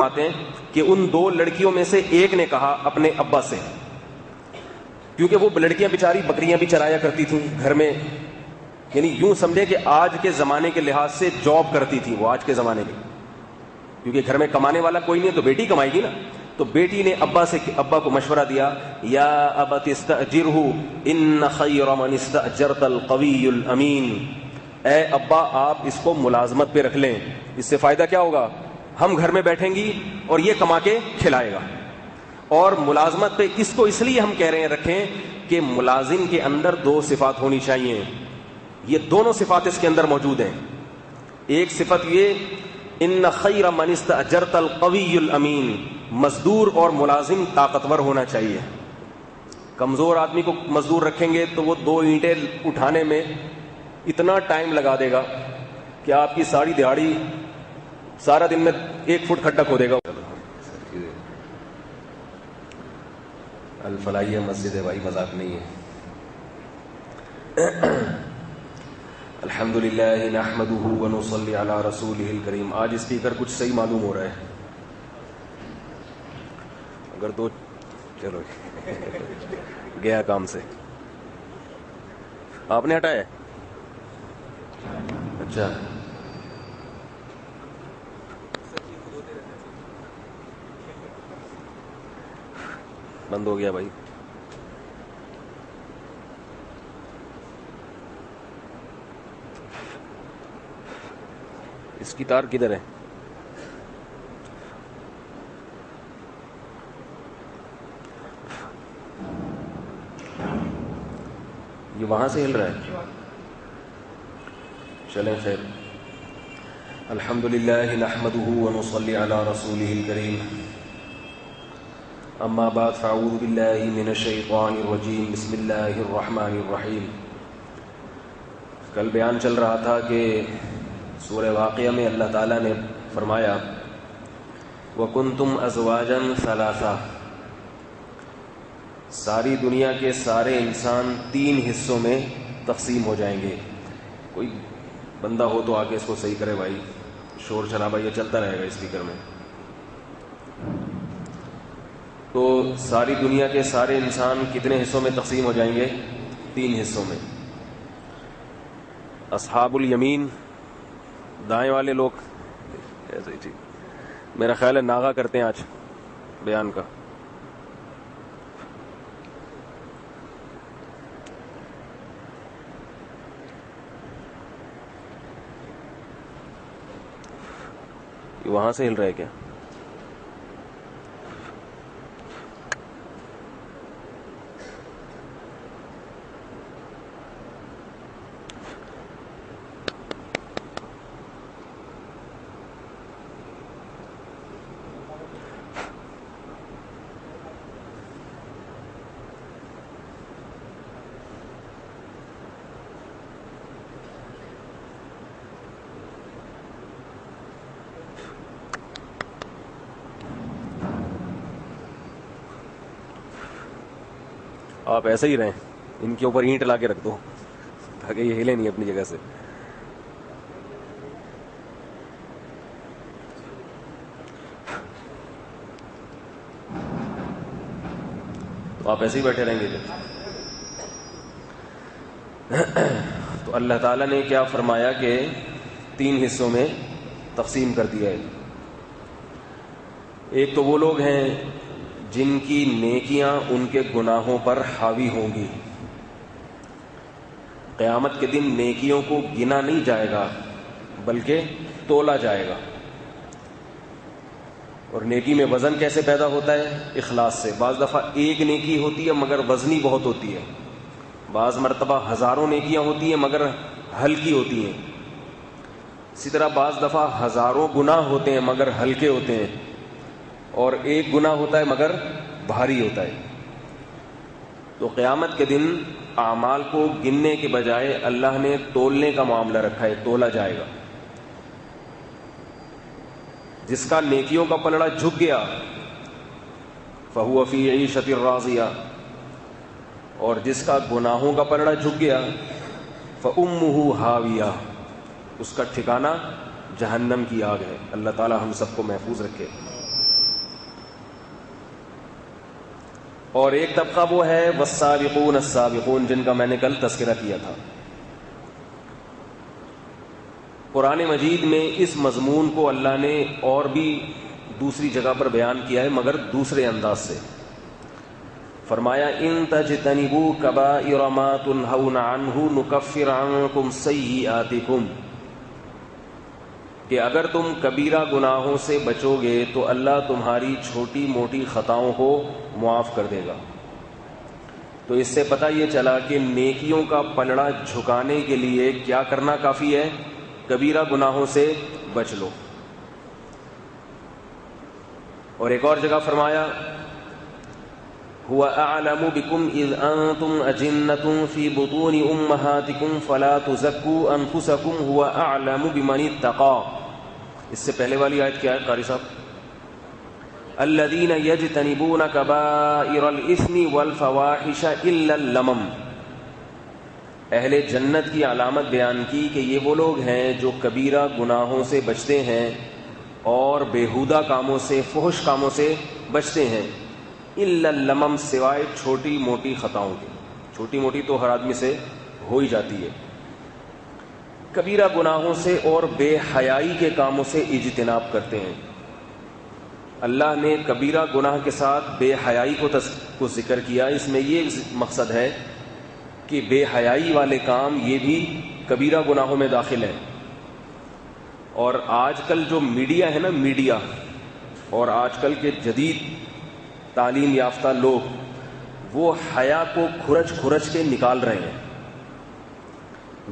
آتے ہیں کہ ان دو لڑکیوں میں سے ایک نے کہا اپنے ابا سے، کیونکہ وہ لڑکیاں بیچاری بکریاں بھی چرایا کرتی تھیں گھر میں، یعنی یوں سمجھے کہ آج کے زمانے کے لحاظ سے جاب کرتی تھی وہ، آج کے زمانے کی، کیونکہ گھر میں کمانے والا کوئی نہیں تو بیٹی کمائے گی نا. تو بیٹی نے ابا کو مشورہ دیا، یا ابت استاجرہ ان خیر من استاجرت القوی الامین، اے ابا آپ اس کو ملازمت پہ رکھ لیں، اس سے فائدہ کیا ہوگا، ہم گھر میں بیٹھیں گی اور یہ کما کے کھلائے گا. اور ملازمت پہ اس کو اس لیے ہم کہہ رہے ہیں رکھیں کہ ملازم کے اندر دو صفات ہونی چاہیے، یہ دونوں صفات اس کے اندر موجود ہیں. ایک صفت یہ ان خیر من استاجرت القوی الامین، مزدور اور ملازم طاقتور ہونا چاہیے. کمزور آدمی کو مزدور رکھیں گے تو وہ 2 اینٹیں اٹھانے میں اتنا ٹائم لگا دے گا کہ آپ کی ساری دہاڑی سارا دن میں 1 فٹ کھڈا کھودے گا. الفلاحیہ مسجد ہے بھائی، مذاق نہیں ہے. الحمدللہ نحمدہ ونصلی علی رسولہ الکریم. آج اسپیکر کچھ صحیح معلوم ہو رہا ہے، اگر تو چلو گیا کام سے. آپ نے ہٹایا؟ اچھا بند ہو گیا بھائی. اس کی تار کدھر ہے؟ یہ وہاں سے ہل رہا ہے. چلیں خیر. الحمدللہ نحمدہ ونصلی علی رسولہ الکریم. اما بعد فاعوذ باللہ من الشیطان الرجیم. بسم اللہ الرحمن الرحیم. کل بیان چل رہا تھا کہ سورہ واقعہ میں اللہ تعالیٰ نے فرمایا وَكُنْتُمْ أَزْوَاجًا ثَلَاثًا، ساری دنیا کے سارے انسان 3 حصوں میں تقسیم ہو جائیں گے. کوئی بندہ ہو تو آگے اس کو صحیح کرے بھائی، شور شرابہ یہ چلتا رہے گا اسپیکر میں. تو ساری دنیا کے سارے انسان کتنے حصوں میں تقسیم ہو جائیں گے؟ 3 حصوں میں. اصحاب الیمین، دائیں والے لوگ، ایسے ہی ٹھیک، میرا خیال ہے ناغا کرتے ہیں آج بیان کا. وہاں سے ہل رہا ہے کیا؟ آپ ایسے ہی رہیں، ان کے اوپر اینٹ لا کے رکھ دو تاکہ یہ ہلے نہیں اپنی جگہ سے. تو آپ ایسے ہی بیٹھے رہیں گے. تو اللہ تعالیٰ نے کیا فرمایا کہ 3 حصوں میں تقسیم کر دیا ہے. ایک تو وہ لوگ ہیں جن کی نیکیاں ان کے گناہوں پر حاوی ہوں گی. قیامت کے دن نیکیوں کو گنا نہیں جائے گا بلکہ تولا جائے گا. اور نیکی میں وزن کیسے پیدا ہوتا ہے؟ اخلاص سے. بعض دفعہ ایک نیکی ہوتی ہے مگر وزنی بہت ہوتی ہے، بعض مرتبہ ہزاروں نیکیاں ہوتی ہیں مگر ہلکی ہوتی ہیں. اسی طرح بعض دفعہ ہزاروں گناہ ہوتے ہیں مگر ہلکے ہوتے ہیں، اور ایک گناہ ہوتا ہے مگر بھاری ہوتا ہے. تو قیامت کے دن اعمال کو گننے کے بجائے اللہ نے تولنے کا معاملہ رکھا ہے، تولا جائے گا. جس کا نیکیوں کا پلڑا جھک گیا فَهُوَ فِي عِيشَةٍ رَاضِيَةٍ، اور جس کا گناہوں کا پلڑا جھک گیا فَأُمُّهُ هَاوِيَةٌ، اس کا ٹھکانہ جہنم کی آگ ہے. اللہ تعالی ہم سب کو محفوظ رکھے. اور ایک طبقہ وہ ہے والسابقون السابقون، جن کا میں نے کل تذکرہ کیا تھا۔ قرآن مجید میں اس مضمون کو اللہ نے اور بھی دوسری جگہ پر بیان کیا ہے، مگر دوسرے انداز سے۔ فرمایا ان تجتنبوا کبائر ما تنہون عنہ نکفر عنکم سیئاتکم، کہ اگر تم کبیرہ گناہوں سے بچو گے تو اللہ تمہاری چھوٹی موٹی خطاؤں کو معاف کر دے گا۔ تو اس سے پتہ یہ چلا کہ نیکیوں کا پلڑا جھکانے کے لیے کیا کرنا کافی ہے؟ کبیرہ گناہوں سے بچ لو۔ اور ایک اور جگہ فرمایا هو اعلم بكم اذ انتم اجنة في بطون امهاتكم فلا تزكوا انفسكم هو اعلم بمن اتقى۔ اس سے پہلے والی آیت کیا ہے قاری صاحب؟ الذين يجتنبون كبائر الاثم والفواحش الا اللمم۔ اہل جنت کی علامت بیان کی کہ یہ وہ لوگ ہیں جو کبیرہ گناہوں سے بچتے ہیں اور بیہودہ کاموں سے، فحش کاموں سے بچتے ہیں، الا اللمم، سوائے چھوٹی موٹی خطاؤں کے۔ چھوٹی موٹی تو ہر آدمی سے ہو ہی جاتی ہے۔ کبیرہ گناہوں سے اور بے حیائی کے کاموں سے اجتناب کرتے ہیں۔ اللہ نے کبیرہ گناہ کے ساتھ بے حیائی کو ذکر کیا، اس میں یہ مقصد ہے کہ بے حیائی والے کام یہ بھی کبیرہ گناہوں میں داخل ہیں۔ اور آج کل جو میڈیا ہے نا، میڈیا اور آج کل کے جدید تعلیم یافتہ لوگ وہ حیا کو کھرچ کھرچ کے نکال رہے ہیں۔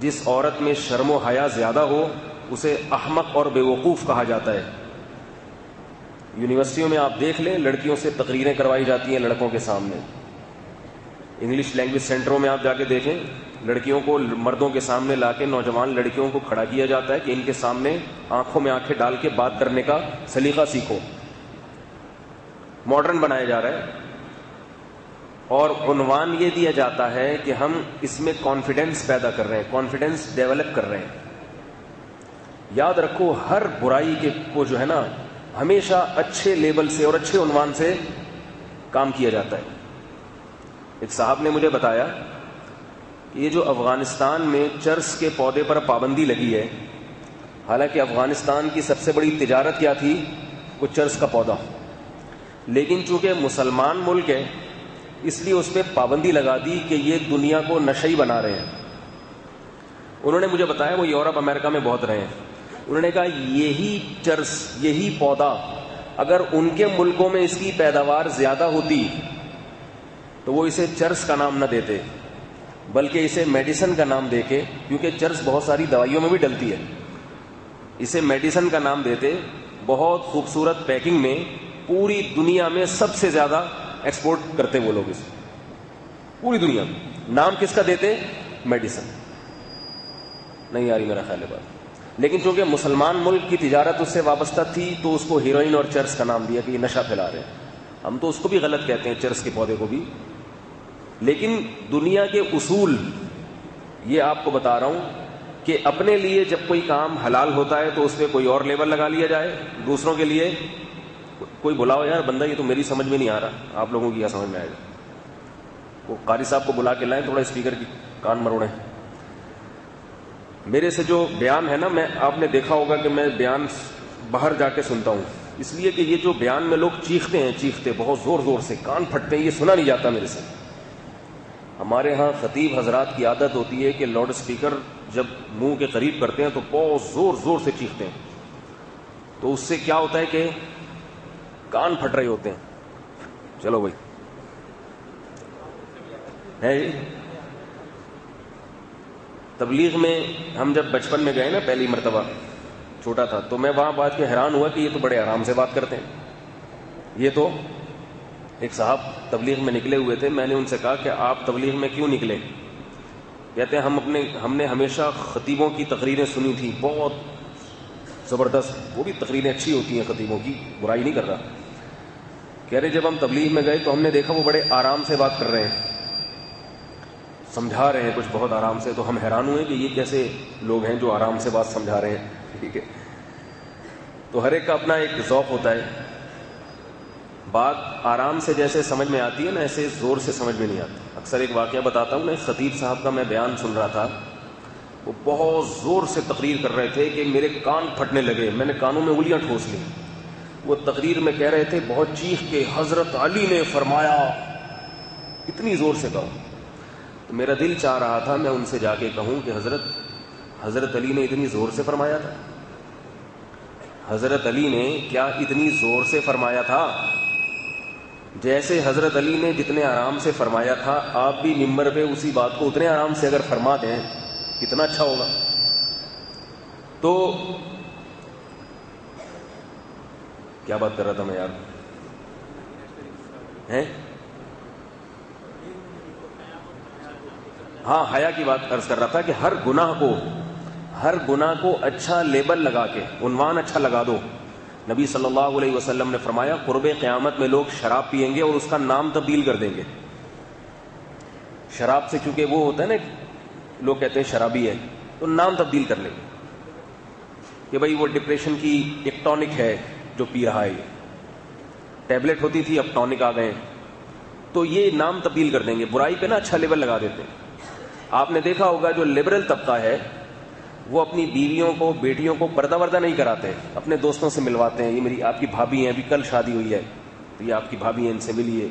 جس عورت میں شرم و حیا زیادہ ہو اسے احمق اور بے وقوف کہا جاتا ہے۔ یونیورسٹیوں میں آپ دیکھ لیں، لڑکیوں سے تقریریں کروائی جاتی ہیں لڑکوں کے سامنے۔ انگلش لینگویج سینٹروں میں آپ جا کے دیکھیں، لڑکیوں کو مردوں کے سامنے لا کے نوجوان لڑکیوں کو کھڑا کیا جاتا ہے کہ ان کے سامنے آنکھوں میں آنکھیں ڈال کے بات کرنے کا سلیقہ سیکھو۔ ماڈرن بنایا جا رہا ہے اور عنوان یہ دیا جاتا ہے کہ ہم اس میں کانفیڈنس پیدا کر رہے ہیں، کانفیڈنس ڈیولپ کر رہے ہیں۔ یاد رکھو، ہر برائی کے کو جو ہے نا ہمیشہ اچھے لیبل سے اور اچھے عنوان سے کام کیا جاتا ہے۔ ایک صاحب نے مجھے بتایا کہ یہ جو افغانستان میں چرس کے پودے پر پابندی لگی ہے، حالانکہ افغانستان کی سب سے بڑی تجارت کیا تھی؟ وہ چرس کا پودا، لیکن چونکہ مسلمان ملک ہے اس لیے اس پہ پابندی لگا دی کہ یہ دنیا کو نشئی بنا رہے ہیں۔ انہوں نے مجھے بتایا وہ یورپ امریکہ میں بہت رہے ہیں، انہوں نے کہا یہی چرس، یہی پودا اگر ان کے ملکوں میں اس کی پیداوار زیادہ ہوتی تو وہ اسے چرس کا نام نہ دیتے بلکہ اسے میڈیسن کا نام دے کے، کیونکہ چرس بہت ساری دوائیوں میں بھی ڈلتی ہے، اسے میڈیسن کا نام دیتے۔ بہت خوبصورت پیکنگ میں، پوری دنیا میں سب سے زیادہ ایکسپورٹ کرتے وہ لوگ اسے، پوری دنیا میں۔ نام کس کا دیتے؟ میڈیسن۔ نہیں آ رہی میرا خیال ہے بات، لیکن چونکہ مسلمان ملک کی تجارت اس سے وابستہ تھی تو اس کو ہیروئن اور چرس کا نام دیا کہ یہ نشہ پھیلا رہے ہیں۔ ہم تو اس کو بھی غلط کہتے ہیں، چرس کے پودے کو بھی، لیکن دنیا کے اصول یہ آپ کو بتا رہا ہوں کہ اپنے لیے جب کوئی کام حلال ہوتا ہے تو اس پہ کوئی اور لیبل لگا لیا جائے، دوسروں کے لیے کوئی بلاؤ یار بندہ یہ تو میری سمجھ میں نہیں آ رہا، آپ لوگوں کی کیا سمجھ میں آئے گا؟ وہ قاری صاحب کو بلا کے لائیں، تھوڑا اسپیکر کی کان مروڑیں۔ میرے سے جو بیان ہے نا، آپ نے دیکھا ہوگا کہ میں بیان باہر جا کے سنتا ہوں، اس لیے کہ یہ جو بیان میں لوگ چیختے ہیں، چیختے بہت زور زور سے، کان پھٹتے ہیں، یہ سنا نہیں جاتا میرے سے۔ ہمارے ہاں خطیب حضرات کی عادت ہوتی ہے کہ لاؤڈ اسپیکر جب منہ کے قریب کرتے ہیں تو بہت زور زور سے چیختے ہیں، تو اس سے کیا ہوتا ہے کہ کان پھٹ رہے ہوتے ہیں۔ چلو بھائی ہے تبلیغ میں ہم جب بچپن میں گئے نا پہلی مرتبہ، چھوٹا تھا، تو میں وہاں بات کے حیران ہوا کہ یہ تو بڑے آرام سے بات کرتے ہیں۔ یہ تو ایک صاحب تبلیغ میں نکلے ہوئے تھے، میں نے ان سے کہا کہ آپ تبلیغ میں کیوں نکلے؟ کہتے ہیں ہم نے ہمیشہ خطیبوں کی تقریریں سنی تھی، بہت زبردست، وہ بھی تقریریں اچھی ہوتی ہیں خطیبوں کی، برائی نہیں کر رہا۔ کہہ رہے جب ہم تبلیغ میں گئے تو ہم نے دیکھا وہ بڑے آرام سے بات کر رہے ہیں، سمجھا رہے ہیں کچھ بہت آرام سے، تو ہم حیران ہوئے کہ یہ کیسے لوگ ہیں جو آرام سے بات سمجھا رہے ہیں۔ ٹھیک ہے، تو ہر ایک کا اپنا ایک ذوق ہوتا ہے۔ بات آرام سے جیسے سمجھ میں آتی ہے نا، ایسے زور سے سمجھ میں نہیں آتی. اکثر ایک واقعہ بتاتا ہوں نا، خطیب صاحب کا میں بیان سن رہا تھا، وہ بہت زور سے تقریر کر رہے تھے کہ میرے کان پھٹنے لگے، میں نے کانوں میں انگلیاں ٹھوس لی. وہ تقریر میں کہہ رہے تھے بہت چیخ کے، حضرت علی نے فرمایا، اتنی زور سے کہا. تو میرا دل چاہ رہا تھا میں ان سے جا کے کہوں کہ حضرت علی نے اتنی زور سے فرمایا تھا؟ حضرت علی نے کیا اتنی زور سے فرمایا تھا؟ جیسے حضرت علی نے جتنے آرام سے فرمایا تھا، آپ بھی منبر پہ اسی بات کو اتنے آرام سے اگر فرما دیں کتنا اچھا ہوگا. تو کیا بات کر رہا تھا میں یار؟ ہاں، حیا کی بات عرض کر رہا تھا کہ ہر گناہ کو اچھا لیبل لگا کے، عنوان اچھا لگا دو. نبی صلی اللہ علیہ وسلم نے فرمایا قرب قیامت میں لوگ شراب پئیں گے اور اس کا نام تبدیل کر دیں گے. شراب سے چونکہ وہ ہوتا ہے نا، لوگ کہتے ہیں شرابی ہے، تو نام تبدیل کر لیں گے کہ بھائی وہ ڈپریشن کی ایک ٹونک ہے جو پی رہا ہے. یہ ٹیبلٹ ہوتی تھی، اب ٹونک آ گئے، تو یہ نام تبدیل کر دیں گے. برائی پہ نا اچھا لیبل لگا دیتے ہیں. آپ نے دیکھا ہوگا جو لبرل طبقہ ہے وہ اپنی بیویوں کو، بیٹیوں کو پردہ وردہ نہیں کراتے، اپنے دوستوں سے ملواتے ہیں. یہ میری آپ کی بھابھی ہیں، ابھی کل شادی ہوئی ہے، تو یہ آپ کی بھابھی ہیں، ان سے ملیے.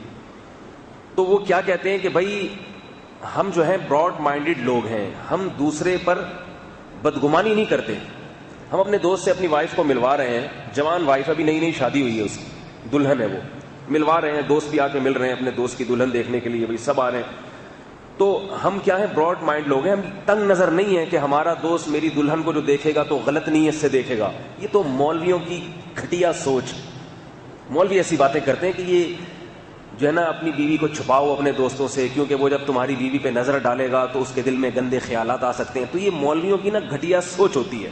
تو وہ کیا کہتے ہیں کہ بھائی ہم جو ہیں براڈ مائنڈڈ لوگ ہیں، ہم دوسرے پر بدگمانی نہیں کرتے. ہم اپنے دوست سے اپنی وائف کو ملوا رہے ہیں، جوان وائف، ابھی نئی نئی شادی ہوئی ہے، اس کی دلہن ہے، وہ ملوا رہے ہیں، دوست بھی آ کے مل رہے ہیں اپنے دوست کی دلہن دیکھنے کے لیے، بھائی سب آ رہے ہیں. تو ہم کیا ہیں، براڈ مائنڈ لوگ ہیں. ہم تنگ نظر نہیں ہیں کہ ہمارا دوست میری دلہن کو جو دیکھے گا تو غلط نیت سے دیکھے گا. یہ تو مولویوں کی گھٹیا سوچ. مولوی ایسی باتیں کرتے ہیں کہ یہ جو ہے نا اپنی بیوی کو چھپاؤ اپنے دوستوں سے، کیونکہ وہ جب تمہاری بیوی پہ نظر ڈالے گا تو اس کے دل میں گندے خیالات آ سکتے ہیں. تو یہ مولویوں کی نا گھٹیا سوچ ہوتی ہے.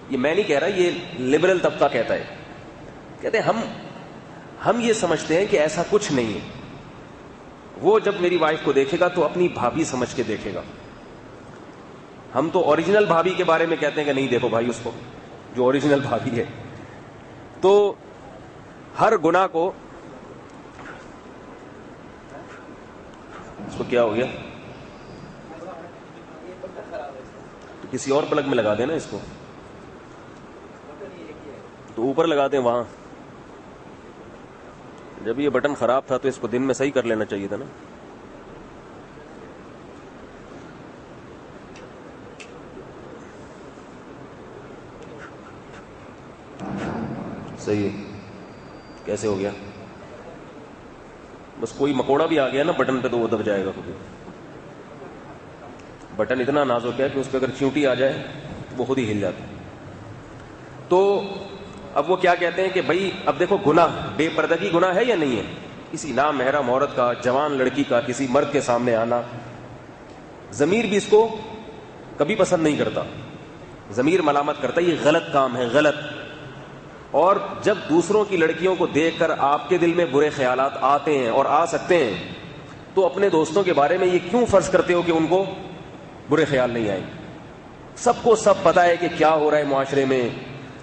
یہ میں نہیں کہہ رہا، یہ لبرل طبقہ کہتا ہے. کہتے ہیں ہم یہ سمجھتے ہیں کہ ایسا کچھ نہیں ہے. وہ جب میری وائف کو دیکھے گا تو اپنی بھابھی سمجھ کے دیکھے گا. ہم تو اوریجنل بھابھی کے بارے میں کہتے ہیں کہ نہیں دیکھو بھائی اس کو، جو اوریجنل بھابھی ہے. تو ہر گناہ کو، اس کو کیا ہو گیا؟ تو کسی اور پلگ میں لگا دینا اس کو، تو اوپر لگا دیں وہاں. جب یہ بٹن خراب تھا تو اس کو دن میں صحیح کر لینا چاہیے تھا نا. صحیح ہے. کیسے ہو گیا؟ بس کوئی مکوڑا بھی آ گیا نا بٹن پہ تو وہ دب جائے گا. خود بٹن اتنا نازک ہے کہ اس پہ اگر چیونٹی آ جائے وہ خود ہی ہل جاتا ہے. تو اب وہ کیا کہتے ہیں کہ بھائی اب دیکھو، گناہ بے پردگی گناہ ہے یا نہیں ہے؟ کسی نامحرم عورت کا، جوان لڑکی کا کسی مرد کے سامنے آنا، ضمیر بھی اس کو کبھی پسند نہیں کرتا. ضمیر ملامت کرتا ہے، یہ غلط کام ہے، غلط. اور جب دوسروں کی لڑکیوں کو دیکھ کر آپ کے دل میں برے خیالات آتے ہیں اور آ سکتے ہیں، تو اپنے دوستوں کے بارے میں یہ کیوں فرض کرتے ہو کہ ان کو برے خیال نہیں آئیں؟ سب کو سب پتا ہے کہ کیا ہو رہا ہے معاشرے میں،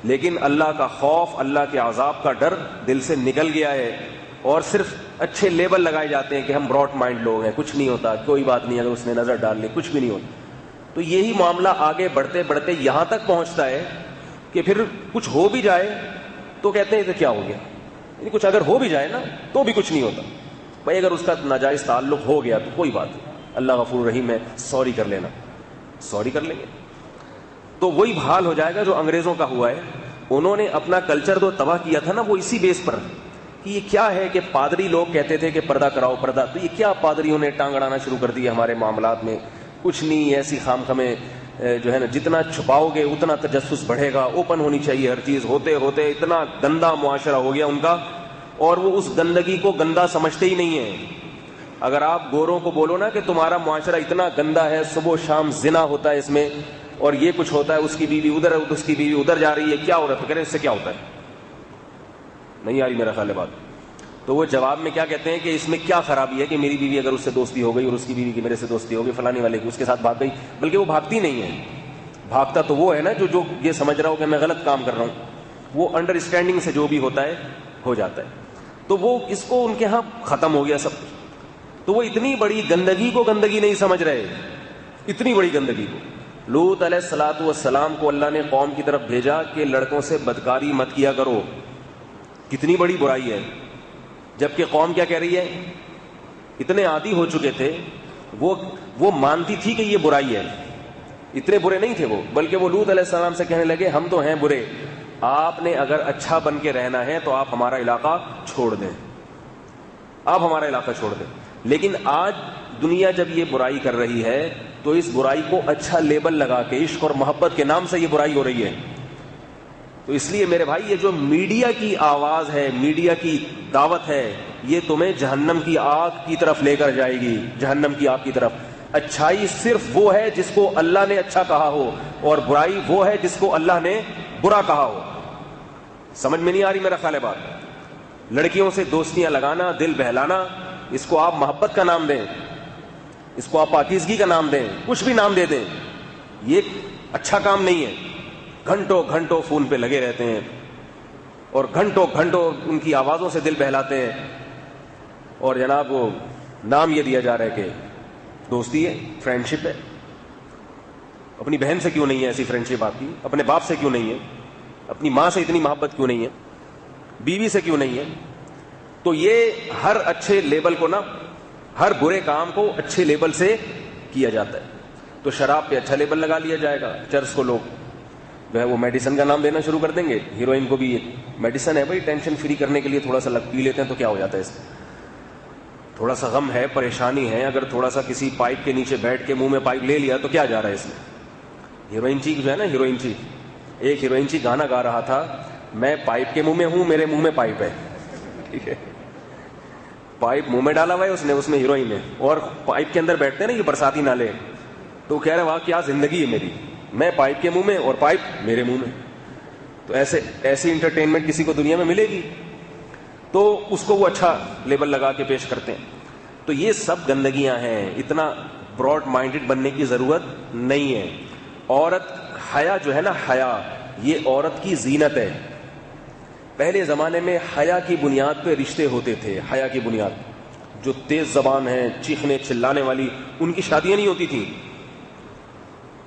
لیکن اللہ کا خوف، اللہ کے عذاب کا ڈر دل سے نکل گیا ہے، اور صرف اچھے لیبل لگائے جاتے ہیں کہ ہم براڈ مائنڈ لوگ ہیں، کچھ نہیں ہوتا، کوئی بات نہیں، اگر اس نے نظر ڈال لی کچھ بھی نہیں ہوتا. تو یہی معاملہ آگے بڑھتے بڑھتے یہاں تک پہنچتا ہے کہ پھر کچھ ہو بھی جائے تو کہتے ہیں کہ کیا ہو گیا. یعنی کچھ اگر ہو بھی جائے نا تو بھی کچھ نہیں ہوتا. بھائی اگر اس کا ناجائز تعلق ہو گیا تو کوئی بات نہیں، اللہ غفور رحیم ہے، سوری کر لینا، سوری کر لیں گے. تو وہی حال ہو جائے گا جو انگریزوں کا ہوا ہے. انہوں نے اپنا کلچر تو تباہ کیا تھا نا، وہ اسی بیس پر کہ یہ کیا ہے کہ پادری لوگ کہتے تھے کہ پردہ کراؤ پردہ، تو یہ کیا پادریوں نے ٹانگ اڑانا شروع کر دی ہمارے معاملات میں. کچھ نہیں، ایسی خام خمیں جو ہے نا، جتنا چھپاؤ گے اتنا تجسس بڑھے گا. اوپن ہونی چاہیے ہر چیز. ہوتے ہوتے اتنا گندا معاشرہ ہو گیا ان کا، اور وہ اس گندگی کو گندا سمجھتے ہی نہیں ہیں. اگر آپ گوروں کو بولو نا کہ تمہارا معاشرہ اتنا گندا ہے، صبح و شام زنا ہوتا ہے اس میں، اور یہ کچھ ہوتا ہے، اس کی بیوی ادھر، اس کی بیوی ادھر جا رہی ہے، کیا ہو رہا ہے؟ تو کہہ رہے اس سے کیا ہوتا ہے؟ نہیں آ رہی میرا خیال ہے بات. تو وہ جواب میں کیا کہتے ہیں کہ اس میں کیا خرابی ہے کہ میری بیوی اگر اس سے دوستی ہو گئی اور اس کی بیوی کی میرے سے دوستی ہو گئی، فلانی والے کی اس کے ساتھ بھاگ گئی. بلکہ وہ بھاگتی نہیں ہے، بھاگتا تو وہ ہے نا جو یہ سمجھ رہا ہو کہ میں غلط کام کر رہا ہوں. وہ انڈرسٹینڈنگ سے جو بھی ہوتا ہے ہو جاتا ہے. تو وہ اس کو ان کے ہاں ختم ہو گیا سب. تو وہ اتنی بڑی گندگی کو گندگی نہیں سمجھ رہے, اتنی بڑی گندگی کو. لوط علیہ الصلوۃ والسلام کو اللہ نے قوم کی طرف بھیجا کہ لڑکوں سے بدکاری مت کیا کرو, کتنی بڑی برائی ہے. جبکہ قوم کیا کہہ رہی ہے, اتنے عادی ہو چکے تھے, وہ مانتی تھی کہ یہ برائی ہے, اتنے برے نہیں تھے وہ, بلکہ وہ لوط علیہ السلام سے کہنے لگے ہم تو ہیں برے, آپ نے اگر اچھا بن کے رہنا ہے تو آپ ہمارا علاقہ چھوڑ دیں, آپ ہمارا علاقہ چھوڑ دیں. لیکن آج دنیا جب یہ برائی کر رہی ہے تو اس برائی کو اچھا لیبل لگا کے عشق اور محبت کے نام سے یہ برائی ہو رہی ہے. تو اس لیے میرے بھائی یہ جو میڈیا کی آواز ہے, میڈیا کی دعوت ہے, یہ تمہیں جہنم کی آگ کی طرف لے کر جائے گی, جہنم کی آگ کی طرف. اچھائی صرف وہ ہے جس کو اللہ نے اچھا کہا ہو, اور برائی وہ ہے جس کو اللہ نے برا کہا ہو. سمجھ میں نہیں آ رہی میرا خیال ہے بات. لڑکیوں سے دوستیاں لگانا, دل بہلانا, اس کو آپ محبت کا نام دیں, اس کو آپ پاکیزگی کا نام دیں, کچھ بھی نام دے دیں, یہ اچھا کام نہیں ہے. گھنٹوں گھنٹوں فون پہ لگے رہتے ہیں اور گھنٹوں گھنٹوں ان کی آوازوں سے دل بہلاتے ہیں, اور جناب وہ نام یہ دیا جا رہا ہے کہ دوستی ہے, فرینڈشپ ہے. اپنی بہن سے کیوں نہیں ہے ایسی فرینڈشپ آپ کی, اپنے باپ سے کیوں نہیں ہے, اپنی ماں سے اتنی محبت کیوں نہیں ہے, بیوی سے کیوں نہیں ہے. تو یہ ہر اچھے لیبل کو نا, ہر برے کام کو اچھے لیبل سے کیا جاتا ہے. تو شراب پہ اچھا لیبل لگا لیا جائے گا, چرس کو لوگ جو ہے وہ میڈیسن کا نام دینا شروع کر دیں گے. ہیروئن کو بھی ایک میڈیسن ہے بھائی, ٹینشن فری کرنے کے لیے تھوڑا سا پی لیتے ہیں تو کیا ہو جاتا ہے, اس میں تھوڑا سا غم ہے, پریشانی ہے, اگر تھوڑا سا کسی پائپ کے نیچے بیٹھ کے منہ میں پائپ لے لیا تو کیا جا رہا ہے اس میں. ہیروئن چیک جو ہے نا, ہیروئن چیک, ایک ہیروئن چیک گانا گا رہا تھا, میں پائپ کے منہ میں ہوں, میرے منہ میں پائپ ہے, ٹھیک ہے, پائپ منہ میں ڈالا ہوا ہے اس میں ہیروئن ہے, اور پائپ کے اندر بیٹھتے ہیں نا یہ برساتی نالے, تو کہہ رہے واہ کیا زندگی ہے میری, میں پائپ کے منہ میں اور پائپ میرے منہ میں. تو ایسی انٹرٹینمنٹ کسی کو دنیا میں ملے گی, تو اس کو وہ اچھا لیبل لگا کے پیش کرتے ہیں. تو یہ سب گندگیاں ہیں, اتنا براڈ مائنڈڈ بننے کی ضرورت نہیں ہے. عورت حیا جو ہے نا, حیا یہ عورت کی زینت ہے. پہلے زمانے میں حیا کی بنیاد پہ رشتے ہوتے تھے, حیا کی بنیاد. جو تیز زبان ہیں, چیخنے چلانے والی, ان کی شادیاں نہیں ہوتی تھیں.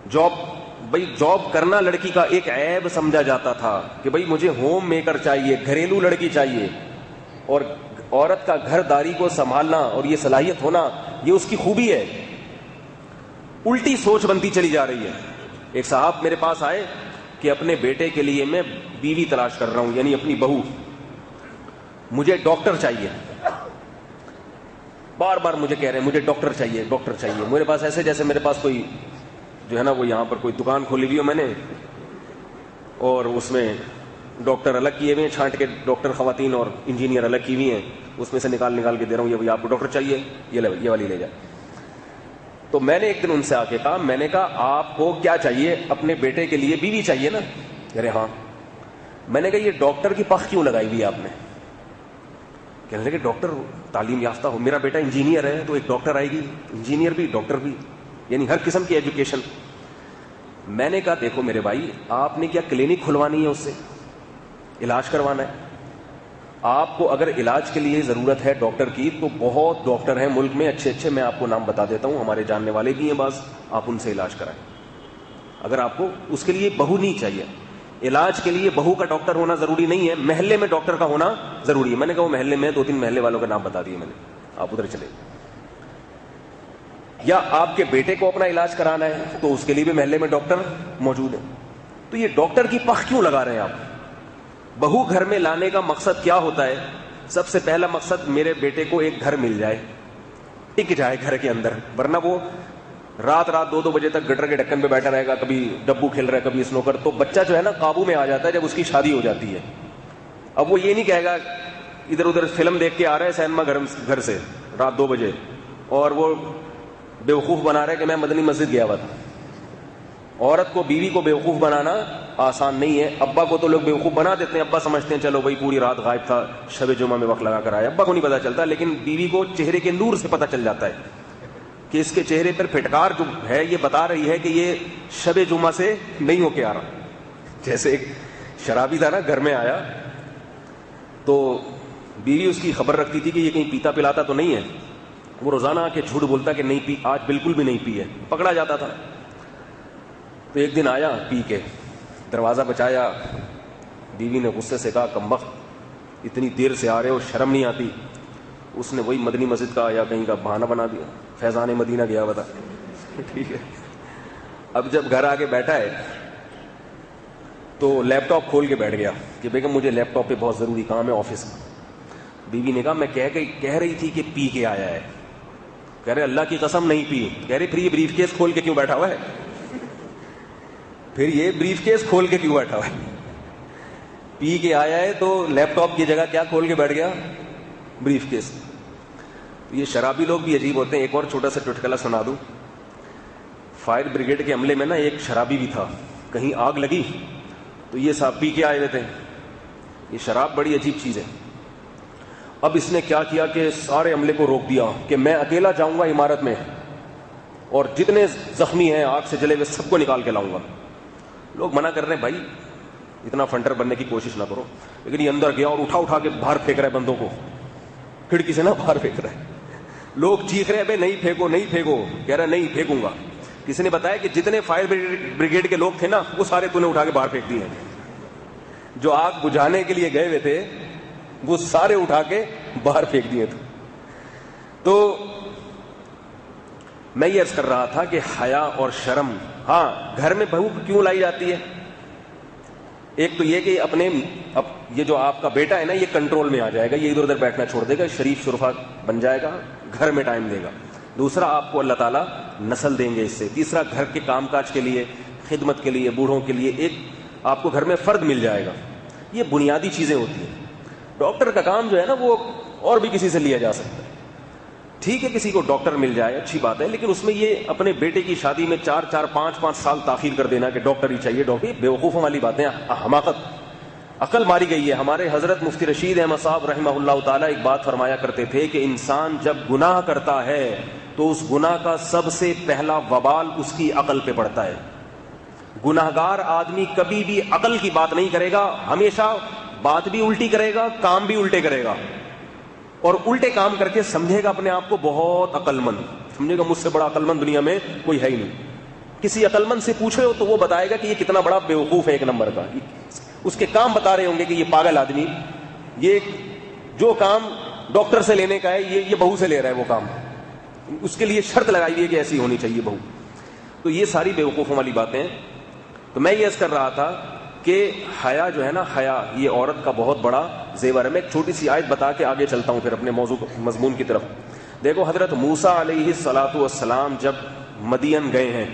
جاب کرنا لڑکی کا ایک عیب سمجھا جاتا تھا کہ بھائی مجھے ہوم میکر چاہیے, گھریلو لڑکی چاہیے, اور عورت کا گھر داری کو سنبھالنا اور یہ صلاحیت ہونا یہ اس کی خوبی ہے. الٹی سوچ بنتی چلی جا رہی ہے. ایک صاحب میرے پاس آئے کہ اپنے بیٹے کے لیے میں بیوی تلاش کر رہا ہوں, یعنی اپنی بہو, مجھے ڈاکٹر چاہیے. بار بار مجھے کہہ رہے ہیں مجھے ڈاکٹر چاہیے, ڈاکٹر چاہیے. میرے پاس ایسے جیسے میرے پاس کوئی جو ہے نا وہ یہاں پر کوئی دکان کھولی ہوئی ہو میں نے, اور اس میں ڈاکٹر الگ کیے ہوئے ہیں, چھانٹ کے ڈاکٹر خواتین اور انجینئر الگ کی ہوئی ہیں, اس میں سے نکال کے دے رہا ہوں, یہ بھائی آپ کو ڈاکٹر چاہیے, یہ والی لے جائے. تو میں نے ایک دن ان سے آ کے کہا, میں نے کہا آپ کو کیا چاہیے, اپنے بیٹے کے لیے بیوی چاہیے نا. کہہ رہے ہاں. میں نے کہا یہ ڈاکٹر کی پخ کیوں لگائی ہوئی آپ نے. کہنے لگے ڈاکٹر تعلیم یافتہ ہو, میرا بیٹا انجینئر ہے تو ایک ڈاکٹر آئے گی, انجینئر بھی ڈاکٹر بھی, یعنی ہر قسم کی ایجوکیشن. میں نے کہا دیکھو میرے بھائی, آپ نے کیا کلینک کھلوانی ہے, اس سے علاج کروانا ہے. آپ کو اگر علاج کے لیے ضرورت ہے ڈاکٹر کی تو بہت ڈاکٹر ہیں ملک میں اچھے اچھے, میں آپ کو نام بتا دیتا ہوں, ہمارے جاننے والے بھی ہیں بعض, آپ ان سے علاج کرائیں. اگر آپ کو اس کے لیے بہو نہیں چاہیے, علاج کے لیے بہو کا ڈاکٹر ہونا ضروری نہیں ہے, محلے میں ڈاکٹر کا ہونا ضروری ہے. میں نے کہا وہ محلے میں 2-3 محلے والوں کا نام بتا دیے میں نے, آپ ادھر چلے. یا آپ کے بیٹے کو اپنا علاج کرانا ہے تو اس کے لیے بھی محلے میں ڈاکٹر موجود ہے. تو یہ ڈاکٹر کی پخ کیوں لگا رہے ہیں آپ. بہو گھر میں لانے کا مقصد کیا ہوتا ہے؟ سب سے پہلا مقصد میرے بیٹے کو ایک گھر مل جائے, ٹک جائے گھر کے اندر, ورنہ وہ رات 2 بجے تک گٹر کے ڈھکن پہ بیٹھا رہے گا, کبھی ڈبو کھیل رہا ہے, کبھی اسنوکر. تو بچہ جو ہے نا قابو میں آ جاتا ہے جب اس کی شادی ہو جاتی ہے. اب وہ یہ نہیں کہے گا ادھر ادھر فلم دیکھ کے آ رہا ہے سینما گھر سے رات 2 بجے, اور وہ بیوقوف بنا رہے کہ میں مدنی مسجد گیا ہوا تھا. عورت کو, بیوی کو بیوقوف بنانا آسان نہیں ہے. ابا کو تو لوگ بیوقوف بنا دیتے ہیں, ابا سمجھتے ہیں چلو بھائی پوری رات غائب تھا, شب جمعہ میں وقت لگا کر آیا. ابا کو نہیں پتا چلتا, لیکن بیوی کو چہرے کے نور سے پتا چل جاتا ہے کہ اس کے چہرے پر پھٹکار جو ہے یہ بتا رہی ہے کہ یہ شب جمعہ سے نہیں ہو کے آ رہا. جیسے ایک شرابی تھا نا, گھر میں آیا تو بیوی اس کی خبر رکھتی تھی کہ یہ کہیں پیتا پلاتا تو نہیں ہے. وہ روزانہ آ کے جھوٹ بولتا کہ نہیں پی، آج بالکل بھی نہیں پی ہے، پکڑا جاتا تھا. تو ایک دن آیا پی کے، دروازہ بچایا. بیوی نے غصے سے کہا کمبخت اتنی دیر سے آ رہے ہو، شرم نہیں آتی؟ اس نے وہی مدنی مسجد کا یا کہیں کا بہانہ بنا دیا، فیضان مدینہ گیا ہوا تھا. ٹھیک ہے. اب جب گھر آ کے بیٹھا ہے تو لیپ ٹاپ کھول کے بیٹھ گیا کہ بیگم مجھے لیپ ٹاپ پہ بہت ضروری کام ہے آفس کا. بیوی نے کہا میں کہہ رہی تھی کہ پی کے آیا ہے. کہہ رہے اللہ کی قسم نہیں پی. کہہ رہے پھر یہ بریف کیس کھول کے کیوں بیٹھا ہوا ہے؟ پھر یہ بریف کیس کھول کے کیوں بیٹھا ہوا ہے؟ پی کے آیا ہے تو لیپ ٹاپ کی جگہ کیا کھول کے بیٹھ گیا؟ Brief case. یہ شرابی لوگ بھی عجیب ہوتے ہیں. ایک اور چھوٹا سا چٹکلا سنا دوں. فائر بریگیڈ کے عملے میں نا ایک شرابی بھی تھا. کہیں آگ لگی تو یہ صاحب پی کے آئے ہوئے تھے. یہ شراب بڑی عجیب چیز ہے. اب اس نے کیا کیا کہ سارے عملے کو روک دیا کہ میں اکیلا جاؤں گا عمارت میں اور جتنے زخمی ہیں آگ سے جلے ہوئے سب کو نکال کے لاؤں گا. لوگ منع کر رہے ہیں بھائی اتنا فنٹر بننے کی کوشش نہ کرو. لیکن یہ اندر گیا اور اٹھا کے باہر پھینک رہا ہے بندوں کو، کھڑکی سے نا باہر پھینک رہا ہے. لوگ چیخ رہے ہیں بھائی نہیں پھینکو نہیں پھینکو. کہہ رہا نہیں پھینکوں گا. کسی نے بتایا کہ جتنے فائر بریگیڈ کے لوگ تھے نا وہ سارے تو نے اٹھا کے باہر پھینک دیے. جو آگ بجھانے کے لیے گئے ہوئے تھے وہ سارے اٹھا کے باہر پھینک دیے تھے. تو میں یہ عرض کر رہا تھا کہ حیا اور شرم، ہاں گھر میں بہو کیوں لائی جاتی ہے؟ ایک تو یہ کہ اب یہ جو آپ کا بیٹا ہے نا یہ کنٹرول میں آ جائے گا، یہ ادھر ادھر بیٹھنا چھوڑ دے گا، شریف شرفا بن جائے گا، گھر میں ٹائم دے گا. دوسرا آپ کو اللہ تعالیٰ نسل دیں گے اس سے. تیسرا گھر کے کام کاج کے لیے، خدمت کے لیے، بوڑھوں کے لیے ایک آپ کو گھر میں فرد مل جائے گا. یہ بنیادی چیزیں ہوتی ہیں. ڈاکٹر کا کام جو ہے نا وہ اور بھی کسی سے لیا جا سکتا ہے. ٹھیک ہے کسی کو ڈاکٹر مل جائے اچھی بات ہے، لیکن اس میں یہ اپنے بیٹے کی شادی میں 4-5 سال تاخیر کر دینا کہ ڈاکٹر ہی چاہیے. ڈاکٹر بیوقوفوں والی باتیں، حماقت، عقل ماری گئی ہے. ہمارے حضرت مفتی رشید احمد صاحب رحمہ اللہ تعالیٰ ایک بات فرمایا کرتے تھے کہ انسان جب گناہ کرتا ہے تو اس گناہ کا سب سے پہلا وبال اس کی عقل پہ پڑتا ہے. گناہگار آدمی کبھی بھی عقل کی بات نہیں کرے گا، ہمیشہ بات بھی الٹی کرے گا، کام بھی الٹے کرے گا، اور الٹے کام کر کے سمجھے گا اپنے آپ کو بہت عقل مند، سمجھے گا مجھ سے بڑا عقل مند دنیا میں کوئی ہے ہی نہیں. کسی عقل مند سے پوچھے ہو تو وہ بتائے گا کہ یہ کتنا بڑا بیوقوف ہے ایک نمبر کا. اس کے کام بتا رہے ہوں گے کہ یہ پاگل آدمی، یہ جو کام ڈاکٹر سے لینے کا ہے یہ بہو سے لے رہا ہے وہ کام. اس کے لیے شرط لگائی ہوئی ہے کہ ایسی ہونی چاہیے بہو. تو یہ ساری بیوقوفوں والی باتیں. تو میں یہ عرض کر رہا تھا کہ حیا جو ہے نا، حیا یہ عورت کا بہت بڑا زیور ہے. میں ایک چھوٹی سی آیت بتا کے آگے چلتا ہوں پھر اپنے موضوع مضمون کی طرف. دیکھو حضرت موسیٰ علیہ الصلاۃ والسلام جب مدین گئے ہیں،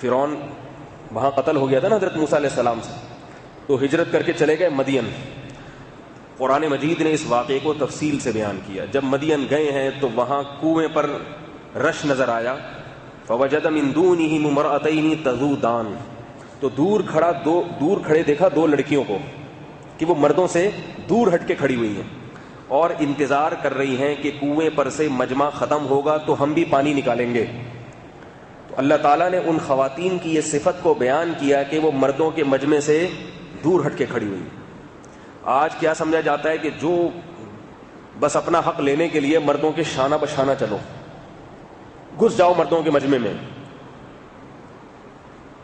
فرعون وہاں قتل ہو گیا تھا نا حضرت موسیٰ علیہ السلام سے، تو ہجرت کر کے چلے گئے مدین. قرآن مجید نے اس واقعے کو تفصیل سے بیان کیا. جب مدین گئے ہیں تو وہاں کنویں پر رش نظر آیا. فوجد من دونہم امرأتین تذودان، تو دور کھڑے دیکھا دو لڑکیوں کو کہ وہ مردوں سے دور ہٹ کے کھڑی ہوئی ہیں اور انتظار کر رہی ہیں کہ کنویں پر سے مجمع ختم ہوگا تو ہم بھی پانی نکالیں گے. تو اللہ تعالیٰ نے ان خواتین کی یہ صفت کو بیان کیا کہ وہ مردوں کے مجمع سے دور ہٹ کے کھڑی ہوئی. آج کیا سمجھا جاتا ہے کہ جو بس اپنا حق لینے کے لیے مردوں کے شانہ بشانہ چلو، گھس جاؤ مردوں کے مجمع میں.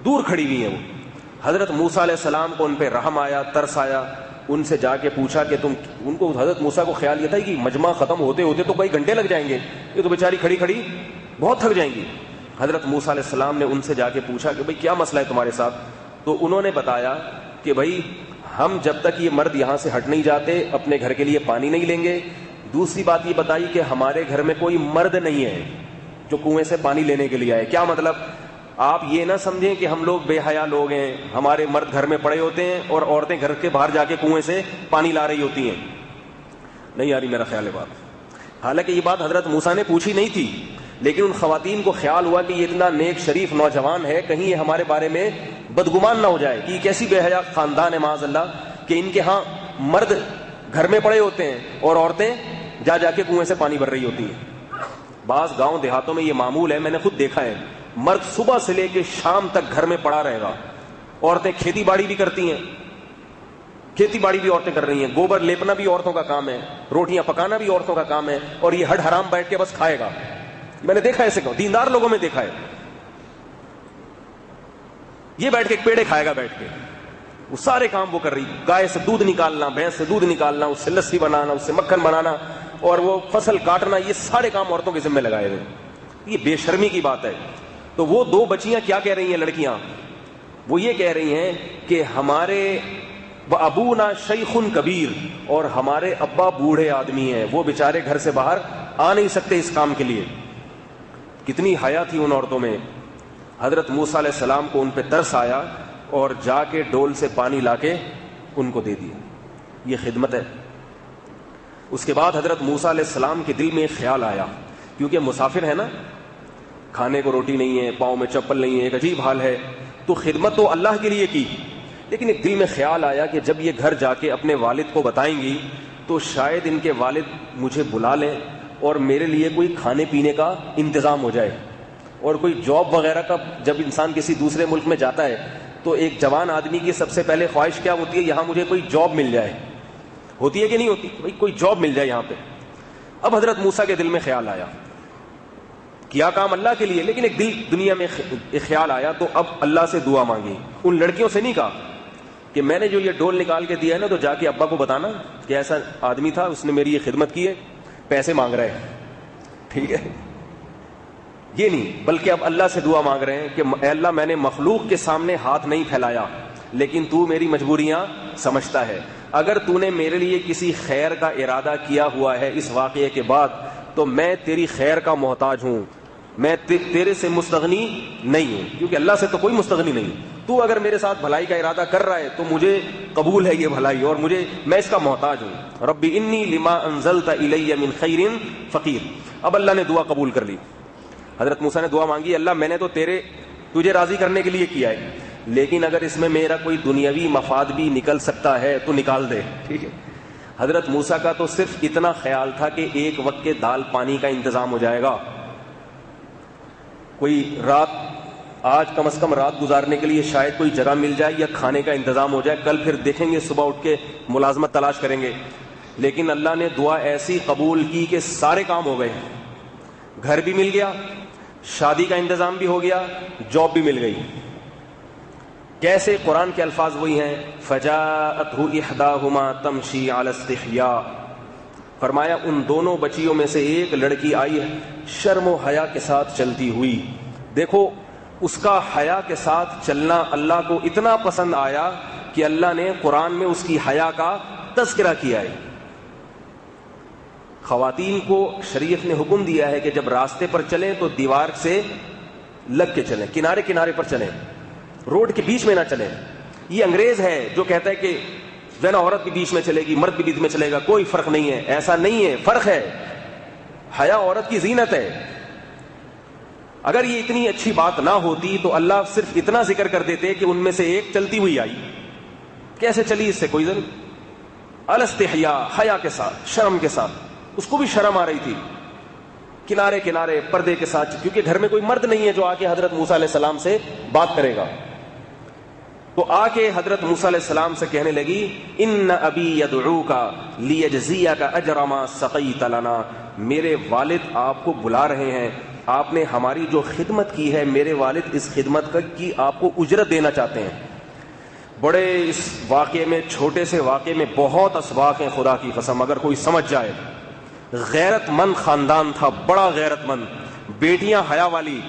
دور کھڑی ہوئی ہیں وہ. حضرت موسیٰ علیہ السلام کو ان پہ رحم آیا، ترس آیا. ان سے جا کے پوچھا کہ ان کو حضرت موسیٰ کو خیال یہ تھا کہ مجمع ختم ہوتے ہوتے تو کئی گھنٹے لگ جائیں گے، یہ تو بیچاری کھڑی کھڑی بہت تھک جائیں گی. حضرت موسیٰ علیہ السلام نے ان سے جا کے پوچھا کہ بھئی کیا مسئلہ ہے تمہارے ساتھ؟ تو انہوں نے بتایا کہ بھئی ہم جب تک یہ مرد یہاں سے ہٹ نہیں جاتے اپنے گھر کے لیے پانی نہیں لیں گے. دوسری بات یہ بتائی کہ ہمارے گھر میں کوئی مرد نہیں ہے جو کنویں سے پانی لینے کے لیے آئے. کیا مطلب؟ آپ یہ نہ سمجھیں کہ ہم لوگ بے حیا لوگ ہیں، ہمارے مرد گھر میں پڑے ہوتے ہیں اور عورتیں گھر کے باہر جا کے کنویں سے پانی لا رہی ہوتی ہیں. نہیں آ رہی میرا خیال ہے بات. حالانکہ یہ بات حضرت موسیٰ نے پوچھی نہیں تھی، لیکن ان خواتین کو خیال ہوا کہ یہ اتنا نیک شریف نوجوان ہے، کہیں یہ ہمارے بارے میں بدگمان نہ ہو جائے کہ یہ کیسی بے حیا خاندان ہے معاذ اللہ کہ ان کے ہاں مرد گھر میں پڑے ہوتے ہیں اور عورتیں جا جا کے کنویں سے پانی بھر رہی ہوتی ہیں. بعض گاؤں دیہاتوں میں یہ معمول ہے، میں نے خود دیکھا ہے. مرد صبح سے لے کے شام تک گھر میں پڑا رہے گا، عورتیں کھیتی باڑی بھی کرتی ہیں. کھیتی باڑی بھی عورتیں کر رہی ہیں, گوبر لیپنا بھی عورتوں کا کام ہے, روٹیاں پکانا بھی عورتوں کا کام ہے, اور یہ ہڈ حرام بیٹھ کے بس کھائے گا. میں نے دیکھا ہے ایسے کو, دیندار لوگوں میں دیکھا ہے, یہ بیٹھ کے پیڑے کھائے گا بیٹھ کے, وہ سارے کام وہ کر رہی. گائے سے دودھ نکالنا, بھینس سے دودھ نکالنا, اس سے لسی بنانا, اس سے مکھن بنانا, اور وہ فصل کاٹنا, یہ سارے کام عورتوں کے ذمہ لگائے ہوئے. یہ بے شرمی کی بات ہے. تو وہ دو بچیاں کیا کہہ رہی ہیں لڑکیاں, وہ یہ کہہ رہی ہیں کہ ہمارے ابونا شیخ کبیر, اور ہمارے ابا بوڑھے آدمی ہیں, وہ بیچارے گھر سے باہر آ نہیں سکتے اس کام کے لیے. کتنی حیا تھی ان عورتوں میں. حضرت موسیٰ علیہ السلام کو ان پہ ترس آیا اور جا کے ڈول سے پانی لا کے ان کو دے دیا. یہ خدمت ہے. اس کے بعد حضرت موسیٰ علیہ السلام کے دل میں ایک خیال آیا, کیونکہ مسافر ہے نا, کھانے کو روٹی نہیں ہے, پاؤں میں چپل نہیں ہے, ایک عجیب حال ہے. تو خدمت تو اللہ کے لیے کی, لیکن ایک دل میں خیال آیا کہ جب یہ گھر جا کے اپنے والد کو بتائیں گی تو شاید ان کے والد مجھے بلا لیں اور میرے لیے کوئی کھانے پینے کا انتظام ہو جائے. اور کوئی جاب وغیرہ کا, جب انسان کسی دوسرے ملک میں جاتا ہے تو ایک جوان آدمی کی سب سے پہلے خواہش کیا ہوتی ہے, یہاں مجھے کوئی جاب مل جائے. ہوتی ہے کہ نہیں ہوتی, بھائی کوئی جاب مل جائے یہاں پہ. اب حضرت موسیٰ کے دل میں خیال آیا, کیا کام اللہ کے لیے, لیکن ایک دل دنیا میں ایک خیال آیا, تو اب اللہ سے دعا مانگی. ان لڑکیوں سے نہیں کہا کہ میں نے جو یہ ڈول نکال کے دیا ہے نا, تو جا کے ابا کو بتانا کہ ایسا آدمی تھا, اس نے میری یہ خدمت کی ہے, پیسے مانگ رہے ہیں, ٹھیک ہے. یہ نہیں, بلکہ اب اللہ سے دعا مانگ رہے ہیں کہ اے اللہ, میں نے مخلوق کے سامنے ہاتھ نہیں پھیلایا, لیکن تو میری مجبوریاں سمجھتا ہے. اگر تو نے میرے لیے کسی خیر کا ارادہ کیا ہوا ہے اس واقعے کے بعد, تو میں تیری خیر کا محتاج ہوں, میں تیرے سے مستغنی نہیں ہوں, کیونکہ اللہ سے تو کوئی مستغنی نہیں. تو اگر میرے ساتھ بھلائی کا ارادہ کر رہا ہے تو مجھے قبول ہے یہ بھلائی, اور میں اس کا محتاج ہوں. ربی انی لما انزلت الی من خیر فقیر. اب اللہ نے دعا قبول کر لی. حضرت موسیٰ نے دعا مانگی, اللہ میں نے تو تجھے راضی کرنے کے لیے کیا ہے, لیکن اگر اس میں میرا کوئی دنیاوی مفاد بھی نکل سکتا ہے تو نکال دے, ٹھیک ہے. حضرت موسیٰ کا تو صرف اتنا خیال تھا کہ ایک وقت کے دال پانی کا انتظام ہو جائے گا, کوئی رات, آج کم از کم رات گزارنے کے لیے شاید کوئی جگہ مل جائے یا کھانے کا انتظام ہو جائے, کل پھر دیکھیں گے, صبح اٹھ کے ملازمت تلاش کریں گے. لیکن اللہ نے دعا ایسی قبول کی کہ سارے کام ہو گئے, گھر بھی مل گیا, شادی کا انتظام بھی ہو گیا, جاب بھی مل گئی. کیسے؟ قرآن کے الفاظ وہی ہیں, فجاءتہ احداہما تمشی علی استحیاء. فرمایا ان دونوں بچیوں میں سے ایک لڑکی آئی شرم و حیا کے ساتھ چلتی ہوئی. دیکھو اس کا حیا کے ساتھ چلنا اللہ کو اتنا پسند آیا کہ اللہ نے قرآن میں اس کی حیا کا تذکرہ کیا ہے. خواتین کو شریعت نے حکم دیا ہے کہ جب راستے پر چلیں تو دیوار سے لگ کے چلیں, کنارے کنارے پر چلیں, روڈ کے بیچ میں نہ چلیں. یہ انگریز ہے جو کہتا ہے کہ جو ہے نا عورت بھی بیچ میں چلے گی, مرد بھی بیچ میں چلے گا, کوئی فرق نہیں ہے. ایسا نہیں ہے, فرق ہے. حیا عورت کی زینت ہے. اگر یہ اتنی اچھی بات نہ ہوتی تو اللہ صرف اتنا ذکر کر دیتے کہ ان میں سے ایک چلتی ہوئی آئی. کیسے چلی, اس سے کوئی ضرور. الاستحیاء, حیا کے ساتھ, شرم کے ساتھ. اس کو بھی شرم آ رہی تھی, کنارے کنارے پردے کے ساتھ, کیونکہ گھر میں کوئی مرد نہیں ہے جو آ کے حضرت موسیٰ علیہ السلام سے بات کرے گا. تو آ کے حضرت موسیٰ علیہ السلام سے کہنے لگی, ان ابی یدعوک لیجزیک اجر ما سقیت لنا. میرے والد آپ کو بلا رہے ہیں, آپ نے ہماری جو خدمت کی ہے, میرے والد اس خدمت کی آپ کو اجرت دینا چاہتے ہیں. بڑے اس واقعے میں, چھوٹے سے واقعے میں بہت اسباق ہیں, خدا کی قسم اگر کوئی سمجھ جائے. غیرت مند خاندان تھا, بڑا غیرت مند, بیٹیاں حیا والی,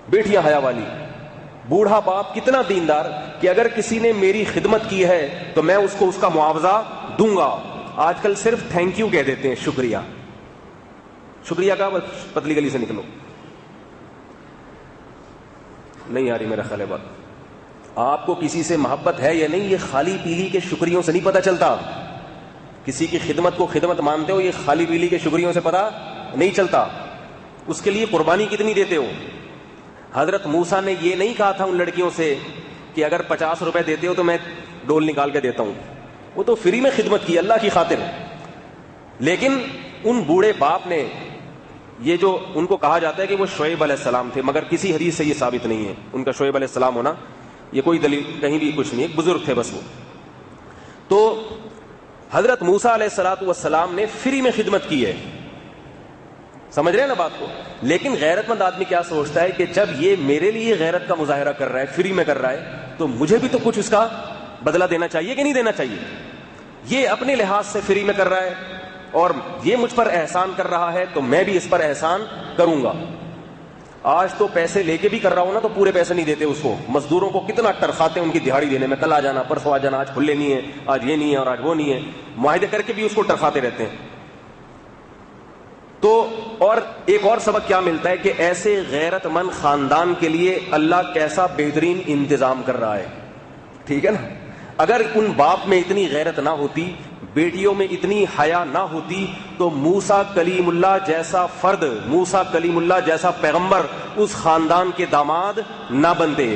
بیٹیاں حیا والی. بوڑھا باپ کتنا دیندار کہ اگر کسی نے میری خدمت کی ہے تو میں اس کو اس کا معاوضہ دوں گا. آج کل صرف تھینک یو کہہ دیتے ہیں, شکریہ. شکریہ کا پتلی گلی سے نکلو, نہیں آ رہی میرا خیال ہے بات. آپ کو کسی سے محبت ہے یا نہیں, یہ خالی پیلی کے شکریوں سے نہیں پتہ چلتا. کسی کی خدمت کو خدمت مانتے ہو, یہ خالی پیلی کے شکریوں سے پتہ نہیں چلتا. اس کے لیے قربانی کتنی دیتے ہو. حضرت موسیٰ نے یہ نہیں کہا تھا ان لڑکیوں سے کہ اگر 50 روپے دیتے ہو تو میں ڈول نکال کے دیتا ہوں. وہ تو فری میں خدمت کی اللہ کی خاطر. لیکن ان بوڑھے باپ نے, یہ جو ان کو کہا جاتا ہے کہ وہ شعیب علیہ السلام تھے, مگر کسی حدیث سے یہ ثابت نہیں ہے ان کا شعیب علیہ السلام ہونا. یہ کوئی دلیل کہیں بھی کچھ نہیں, ایک بزرگ تھے بس وہ. تو حضرت موسیٰ علیہ الصلوۃ والسلام نے فری میں خدمت کی ہے, سمجھ رہے ہیں نا بات کو. لیکن غیرت مند آدمی کیا سوچتا ہے کہ جب یہ میرے لیے غیرت کا مظاہرہ کر رہا ہے, فری میں کر رہا ہے, تو مجھے بھی تو کچھ اس کا بدلہ دینا چاہیے کہ نہیں دینا چاہیے. یہ اپنے لحاظ سے فری میں کر رہا ہے اور یہ مجھ پر احسان کر رہا ہے تو میں بھی اس پر احسان کروں گا. آج تو پیسے لے کے بھی کر رہا ہوں نا تو پورے پیسے نہیں دیتے اس کو. مزدوروں کو کتنا ٹرخاتے ہیں ان کی دہاڑی دینے میں, کل آ جانا, پرسوں آ جانا, آج کھلے نہیں ہے, آج یہ نہیں ہے اور آج وہ نہیں ہے, معاہدے کر کے بھی اس کو ٹرخاتے رہتے ہیں. تو اور ایک اور سبق کیا ملتا ہے کہ ایسے غیرت مند خاندان کے لیے اللہ کیسا بہترین انتظام کر رہا ہے. ٹھیک ہے نا. اگر ان باپ میں اتنی غیرت نہ ہوتی, بیٹیوں میں اتنی حیا نہ ہوتی, تو موسیٰ کلیم اللہ جیسا فرد, موسیٰ کلیم اللہ جیسا پیغمبر اس خاندان کے داماد نہ بنتے.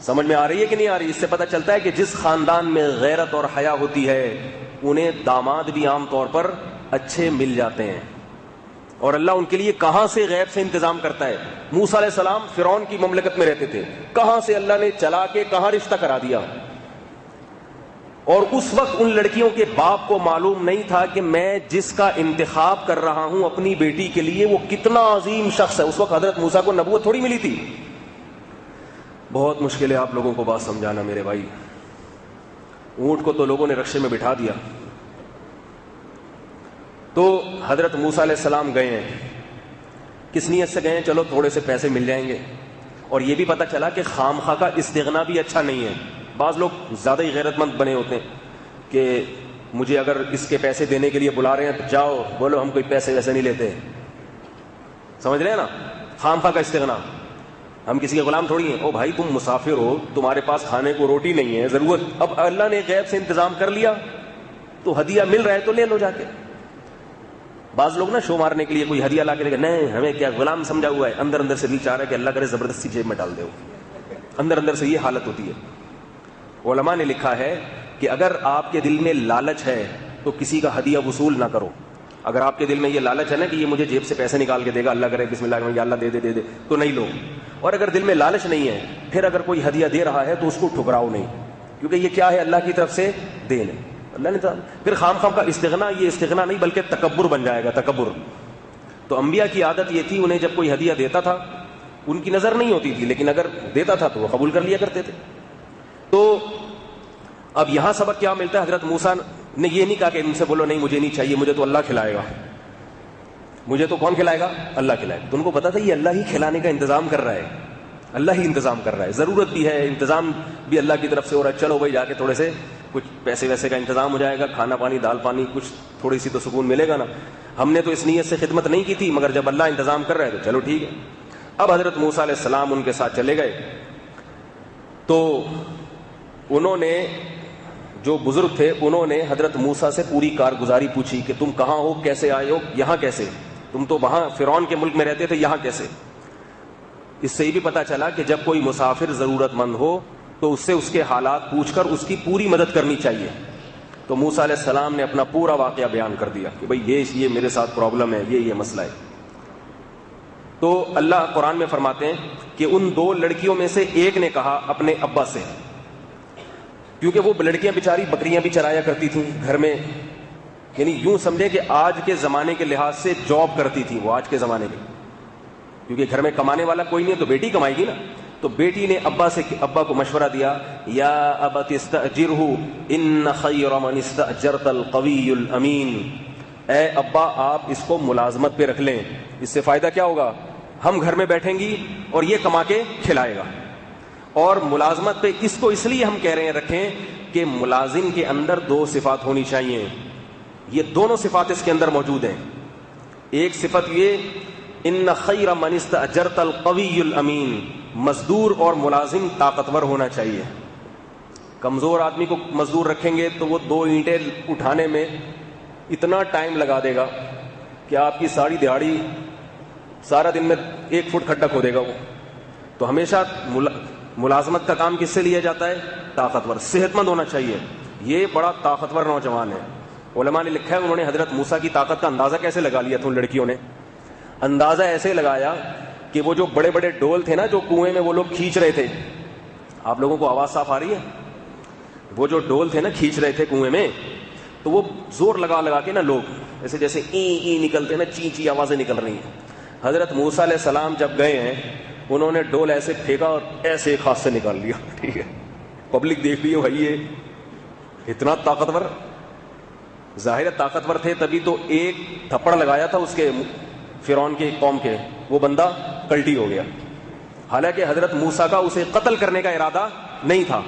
سمجھ میں آ رہی ہے کہ نہیں آ رہی؟ اس سے پتہ چلتا ہے کہ جس خاندان میں غیرت اور حیا ہوتی ہے انہیں داماد بھی عام طور پر اچھے مل جاتے ہیں, اور اللہ ان کے لیے کہاں سے غیب سے انتظام کرتا ہے. موسیٰ علیہ السلام فرعون کی مملکت میں رہتے تھے, کہاں سے اللہ نے چلا کے کہاں رشتہ کرا دیا. اور اس وقت ان لڑکیوں کے باپ کو معلوم نہیں تھا کہ میں جس کا انتخاب کر رہا ہوں اپنی بیٹی کے لیے وہ کتنا عظیم شخص ہے. اس وقت حضرت موسیٰ کو نبوت تھوڑی ملی تھی. بہت مشکل ہے آپ لوگوں کو بات سمجھانا میرے بھائی. اونٹ کو تو لوگوں نے رکشے میں بٹھا دیا. تو حضرت موسیٰ علیہ السلام گئے ہیں, کس نیت سے گئے ہیں؟ چلو تھوڑے سے پیسے مل جائیں گے. اور یہ بھی پتہ چلا کہ خام خواہ کا استغنا بھی اچھا نہیں ہے. بعض لوگ زیادہ ہی غیرت مند بنے ہوتے ہیں کہ مجھے اگر اس کے پیسے دینے کے لیے بلا رہے ہیں تو جاؤ بولو ہم کوئی پیسے ویسے نہیں لیتے. سمجھ رہے ہیں نا, خام خواہ کا استغنا. ہم کسی کے غلام تھوڑی ہیں. او بھائی تم مسافر ہو, تمہارے پاس کھانے کو روٹی نہیں ہے, ضرورت, اب اللہ نے غیب سے انتظام کر لیا تو ہدیہ مل رہا ہے تو لے لو جا کے. بعض لوگ نا شو مارنے کے لیے کوئی ہدیہ لا کے لے, نہیں ہمیں کیا غلام سمجھا ہوا ہے, اندر اندر سے نہیں چاہ رہا ہے کہ اللہ کرے زبردستی جیب میں ڈال دے. اندر اندر سے یہ حالت ہوتی ہے. علماء نے لکھا ہے کہ اگر آپ کے دل میں لالچ ہے تو کسی کا ہدیہ وصول نہ کرو. اگر آپ کے دل میں یہ لالچ ہے نا کہ یہ مجھے جیب سے پیسے نکال کے دے گا, اللہ کرے بسم اللہ یا اللہ دے دے دے دے, تو نہیں لو. اور اگر دل میں لالچ نہیں ہے, پھر اگر کوئی ہدیہ دے رہا ہے تو اس کو ٹھکراؤ نہیں, کیونکہ یہ کیا ہے, اللہ کی طرف سے دین ہے. اللہ نے پھر خام خام کا استغنا, یہ استغنا نہیں بلکہ تکبر بن جائے گا, تکبر. تو انبیاء کی عادت یہ تھی, انہیں جب کوئی ہدیہ دیتا تھا ان کی نظر نہیں ہوتی تھی, لیکن اگر دیتا تھا تو وہ قبول کر لیا کرتے تھے. تو اب یہاں سبق کیا ملتا ہے؟ حضرت موسیٰ نے یہ نہیں کہا کہ ان سے بولو نہیں مجھے نہیں چاہیے, مجھے تو اللہ کھلائے گا. مجھے تو کون کھلائے گا؟ اللہ کھلائے گا. تو ان کو پتا تھا یہ اللہ ہی کھلانے کا انتظام کر رہا ہے, اللہ ہی انتظام کر رہا ہے, ضرورت بھی ہے, انتظام بھی اللہ کی طرف سے ہو رہا ہے. چلو بھائی جا کے تھوڑے سے کچھ پیسے ویسے کا انتظام ہو جائے گا, کھانا پانی دال پانی کچھ تھوڑی سی تو سکون ملے گا نا. ہم نے تو اس نیت سے خدمت نہیں کی تھی, مگر جب اللہ انتظام کر رہا ہے تو چلو ٹھیک ہے. اب حضرت موسیٰ علیہ السلام ان کے ساتھ چلے گئے تو انہوں نے, جو بزرگ تھے انہوں نے حضرت موسیٰ سے پوری کارگزاری پوچھی کہ تم کہاں ہو, کیسے آئے ہو, یہاں کیسے, تم تو وہاں فرعون کے ملک میں رہتے تھے, یہاں کیسے. اس سے یہ بھی پتا چلا کہ جب کوئی مسافر ضرورت مند ہو تو اس سے اس کے حالات پوچھ کر اس کی پوری مدد کرنی چاہیے. تو موسیٰ علیہ السلام نے اپنا پورا واقعہ بیان کر دیا کہ بھئی یہ میرے ساتھ پرابلم ہے, یہ مسئلہ ہے. تو اللہ قرآن میں فرماتے ہیں کہ ان 2 لڑکیوں میں سے ایک نے کہا اپنے ابا سے, کیونکہ وہ لڑکیاں بیچاری بکریاں بھی چرایا کرتی تھیں گھر میں, یعنی یوں سمجھے کہ آج کے زمانے کے لحاظ سے جاب کرتی تھی وہ, آج کے زمانے میں, کیونکہ گھر میں کمانے والا کوئی نہیں تو بیٹی کمائے گی نا. تو بیٹی نے ابا کو مشورہ دیا, یا ابت استاجرہ ان خیر من استاجرت القوی الامین, اے ابا آپ اس کو ملازمت پہ رکھ لیں, اس سے فائدہ کیا ہوگا, ہم گھر میں بیٹھیں گی اور یہ کما کے کھلائے گا. اور ملازمت پہ اس کو اس لیے ہم کہہ رہے ہیں رکھیں کہ ملازم کے اندر 2 صفات ہونی چاہیے. یہ دونوں صفات اس کے اندر موجود ہیں. ایک صفت یہ ان خیر من استاجرت القوی الامین, مزدور اور ملازم طاقتور ہونا چاہیے. کمزور آدمی کو مزدور رکھیں گے تو وہ 2 اینٹیں اٹھانے میں اتنا ٹائم لگا دے گا کہ آپ کی ساری دہاڑی سارا دن میں 1 فٹ کھڈا کھودے گا وہ. تو ہمیشہ ملازمت کا کام کس سے لیا جاتا ہے؟ طاقتور, صحت مند ہونا چاہیے. یہ بڑا طاقتور نوجوان ہے. علماء نے لکھا ہے انہوں نے حضرت موسیٰ کی طاقت کا اندازہ کیسے لگا لیا تھا ان لڑکیوں نے. اندازہ ایسے لگایا کہ وہ جو بڑے بڑے ڈول تھے نا جو کنویں میں وہ لوگ کھینچ رہے تھے, آپ لوگوں کو آواز صاف آ رہی ہے, وہ جو ڈول تھے نا کھینچ رہے تھے کنویں میں, تو وہ زور لگا لگا کے نا لوگ ایسے جیسے ای نکلتے نا, چی چی آوازیں نکل رہی ہیں. حضرت موسیٰ علیہ السلام جب گئے ہیں, انہوں نے ڈول ایسے پھینکا اور ایسے ایک ہاتھ سے نکال لیا. ٹھیک ہے, پبلک دیکھ رہی ہے بھائی یہ اتنا طاقتور, ظاہر طاقتور تھے تبھی تو ایک تھپڑ لگایا تھا اس کے فرعون کے قوم کے, وہ بندہ کلٹی ہو گیا. حالانکہ حضرت موسیٰ کا اسے قتل کرنے کا ارادہ نہیں تھا,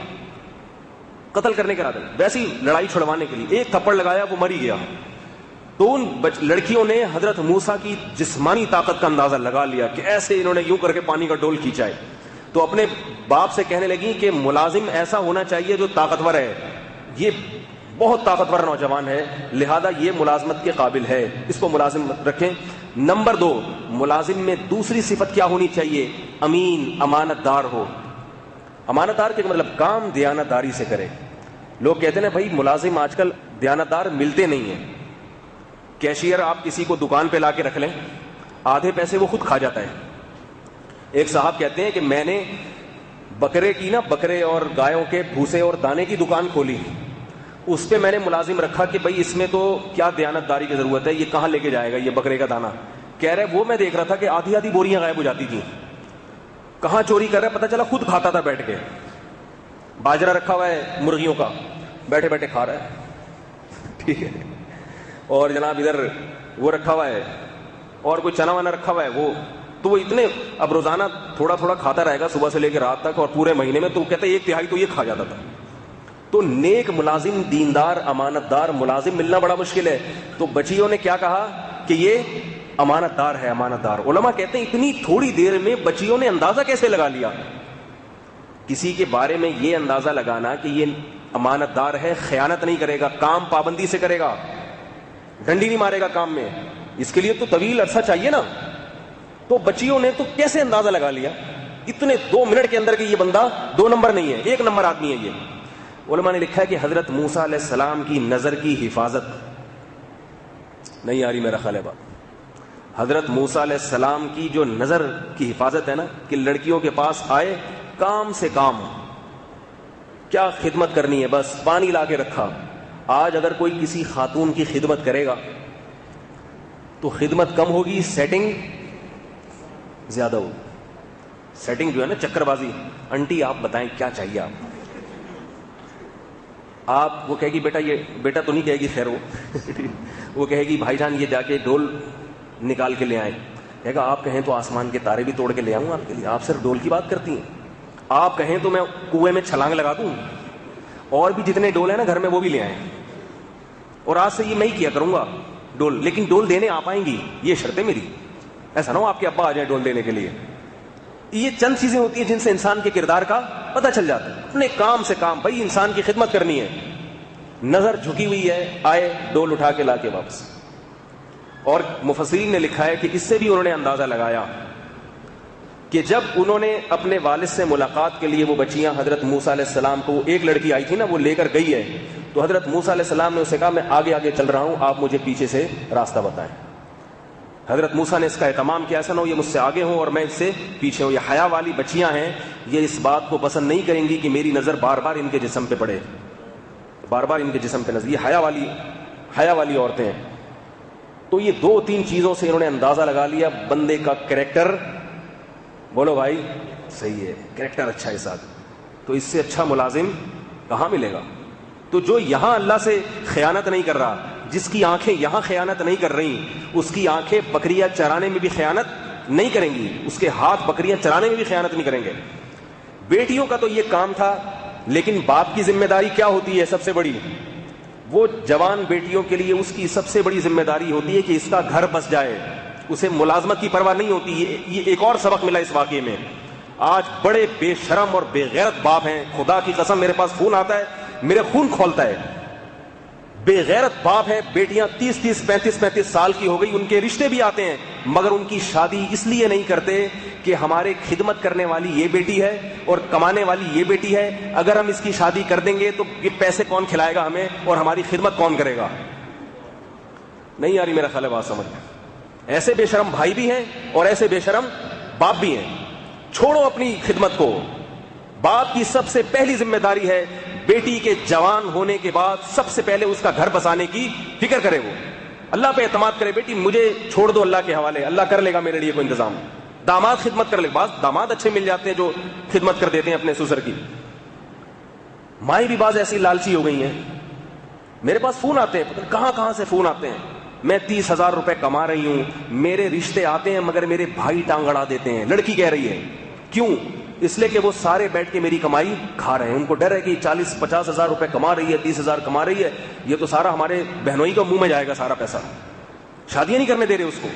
قتل کرنے کا ارادہ, ویسی لڑائی چھڑوانے کے لیے ایک تھپڑ لگایا, وہ مر گیا. تو ان لڑکیوں نے حضرت موسیٰ کی جسمانی طاقت کا اندازہ لگا لیا کہ ایسے انہوں نے یوں کر کے پانی کا ڈول کھینچا ہے. تو اپنے باپ سے کہنے لگی کہ ملازم ایسا ہونا چاہیے جو طاقتور ہے, یہ بہت طاقتور نوجوان ہے, لہذا یہ ملازمت کے قابل ہے, اس کو ملازم رکھیں. نمبر 2, ملازم میں دوسری صفت کیا ہونی چاہیے؟ امین, امانت دار ہو. امانت دار کے مطلب کام دیانت داری سے کرے. لوگ کہتے ہیں بھائی ملازم آج کل دیانت دار ملتے نہیں ہیں. کیشیئر آپ کسی کو دکان پہ لا کے رکھ لیں, آدھے پیسے وہ خود کھا جاتا ہے. ایک صاحب کہتے ہیں کہ میں نے بکرے اور گایوں کے بھوسے اور دانے کی دکان کھولی, اس پہ میں نے ملازم رکھا کہ بھائی اس میں تو کیا دیانت داری کی ضرورت ہے, یہ کہاں لے کے جائے گا یہ بکرے کا دانا. کہہ رہے وہ میں دیکھ رہا تھا کہ آدھی آدھی بوریاں غائب ہو جاتی تھیں, کہاں چوری کر رہا ہے پتہ چلا خود کھاتا تھا بیٹھ کے. باجرہ رکھا ہوا ہے مرغیوں کا, بیٹھے بیٹھے کھا رہا ہے. ٹھیک ہے, اور جناب ادھر وہ رکھا ہوا ہے, اور کوئی چنا وانا رکھا ہوا ہے, وہ تو وہ اتنے اب روزانہ تھوڑا تھوڑا کھاتا رہے گا صبح سے لے کے رات تک, اور پورے مہینے میں تو کہتے ہیں 1/3 تو یہ کھا جاتا تھا. تو نیک ملازم, دیندار, امانت دار ملازم ملنا بڑا مشکل ہے. تو بچیوں نے کیا کہا کہ یہ امانت دار ہے, امانت دار. علماء کہتے ہیں اتنی تھوڑی دیر میں بچیوں نے اندازہ کیسے لگا لیا؟ کسی کے بارے میں یہ اندازہ لگانا کہ یہ امانت دار ہے, خیانت نہیں کرے گا, کام پابندی سے کرے گا, ڈنڈی نہیں مارے گا کام میں, اس کے لیے تو طویل عرصہ چاہیے نا. تو بچیوں نے تو کیسے اندازہ لگا لیا اتنے 2 منٹ کے اندر کہ یہ بندہ 2 نمبر نہیں ہے, 1 نمبر آدمی ہے یہ. علماء نے لکھا ہے کہ حضرت موسیٰ علیہ السلام کی نظر کی حفاظت نہیں آ رہی میرا خیال ہے بات. حضرت موسیٰ علیہ السلام کی جو نظر کی حفاظت ہے نا, کہ لڑکیوں کے پاس آئے, کام سے کام, کیا خدمت کرنی ہے, بس پانی لا کے رکھا. آج اگر کوئی کسی خاتون کی خدمت کرے گا تو خدمت کم ہوگی, سیٹنگ زیادہ ہوگی. سیٹنگ جو ہے نا, چکر بازی, انٹی آپ بتائیں کیا چاہیے آپ وہ کہے گی بیٹا, یہ بیٹا تو نہیں کہے گی خیر, وہ کہے گی بھائی جان یہ جا کے ڈول نکال کے لے آئے. کہے گا آپ کہیں تو آسمان کے تارے بھی توڑ کے لے آؤں آپ کے لیے, آپ صرف ڈول کی بات کرتی ہیں. آپ کہیں تو میں کنویں میں چھلانگ لگا دوں, اور بھی جتنے ڈول ہیں نا گھر میں وہ بھی لے آئیں, اور آج سے یہ میں ہی کیا کروں گا ڈول, لیکن ڈول دینے آپ آئیں گی, یہ شرط ہے میری. ایسا نہ ہو آپ کے ابا آ جائیں ڈول دینے کے لیے. یہ چند چیزیں ہوتی ہیں جن سے انسان کے کردار کا پتہ چل جاتا ہے. اپنے کام سے کام, بھائی انسان کی خدمت کرنی ہے, نظر جھکی ہوئی ہے, آئے ڈول اٹھا کے لا کے واپس. اور مفسرین نے لکھا ہے کہ اس سے بھی انہوں نے اندازہ لگایا کہ جب انہوں نے اپنے والد سے ملاقات کے لیے وہ بچیاں حضرت موسیٰ علیہ السلام کو, ایک لڑکی آئی تھی نا وہ لے کر گئی ہے, تو حضرت موسیٰ علیہ السلام نے اسے کہا میں آگے آگے چل رہا ہوں, آپ مجھے پیچھے سے راستہ بتائیں. حضرت موسیٰ نے اس کا اہتمام کیا, ایسا نہ ہو یہ مجھ سے آگے ہوں اور میں اس سے پیچھے ہوں. یہ حیا والی بچیاں ہیں, یہ اس بات کو پسند نہیں کریں گی کہ میری نظر بار بار ان کے جسم پہ پڑے, بار بار ان کے جسم پہ نظر. یہ حیا والی عورتیں ہیں. تو یہ 2-3 چیزوں سے انہوں نے اندازہ لگا لیا بندے کا کریکٹر. بولو بھائی صحیح ہے, کریکٹر اچھا ہے ساتھ, تو اس سے اچھا ملازم کہاں ملے گا. تو جو یہاں اللہ سے خیانت نہیں کر رہا, جس کی آنکھیں یہاں خیانت نہیں کر رہی, اس کی آنکھیں بکریاں چرانے میں بھی خیانت نہیں کریں گی, اس کے ہاتھ بکریاں چرانے میں بھی خیانت نہیں کریں گے. بیٹیوں کا تو یہ کام تھا, لیکن باپ کی ذمہ داری کیا ہوتی ہے سب سے بڑی؟ وہ جوان بیٹیوں کے لیے اس کی سب سے بڑی ذمہ داری ہوتی ہے کہ اس کا گھر بس جائے, اسے ملازمت کی پرواہ نہیں ہوتی. یہ ایک اور سبق ملا اس واقعے میں. آج بڑے بے شرم اور بے غیرت باپ ہیں, خدا کی قسم میرے پاس فون آتا ہے میرے خون کھولتا ہے. بے غیرت باپ ہے, بیٹیاں 30-30, 35-35 سال کی ہو گئی, ان کے رشتے بھی آتے ہیں, مگر ان کی شادی اس لیے نہیں کرتے کہ ہمارے خدمت کرنے والی یہ بیٹی ہے اور کمانے والی یہ بیٹی ہے, اگر ہم اس کی شادی کر دیں گے تو یہ پیسے کون کھلائے گا ہمیں اور ہماری خدمت کون کرے گا. نہیں آ رہی میرا خیال ہے بات سمجھ. ایسے بے شرم بھائی بھی ہیں اور ایسے بے شرم باپ بھی ہیں. چھوڑو اپنی خدمت کو. باپ کی سب سے پہلی ذمہ داری ہے بیٹی کے جوان ہونے کے بعد سب سے پہلے اس کا گھر بسانے کی فکر کرے، وہ اللہ پہ اعتماد کرے، بیٹی مجھے چھوڑ دو اللہ کے حوالے، اللہ کر لے گا میرے لیے کوئی انتظام۔ داماد خدمت کر لے، بعض داماد اچھے مل جاتے ہیں جو خدمت کر دیتے ہیں اپنے سسر کی۔ مائیں بھی بعض ایسی لالچی ہو گئی ہیں، میرے پاس فون آتے ہیں، پتہ نہیں کہاں کہاں سے فون آتے ہیں، میں 30,000 روپے کما رہی ہوں، میرے رشتے آتے ہیں مگر میرے بھائی ٹانگ اڑا دیتے ہیں۔ لڑکی کہہ رہی ہے کیوں؟ اس لیے کہ وہ سارے بیٹھ کے میری کمائی کھا رہے ہیں، ان کو ڈر ہے کہ 40-50 ہزار روپے کما رہی ہے، 30,000 کما رہی ہے، یہ تو سارا ہمارے بہنوئی کا منہ میں جائے گا سارا پیسہ، شادیاں نہیں کرنے دے رہے اس کو۔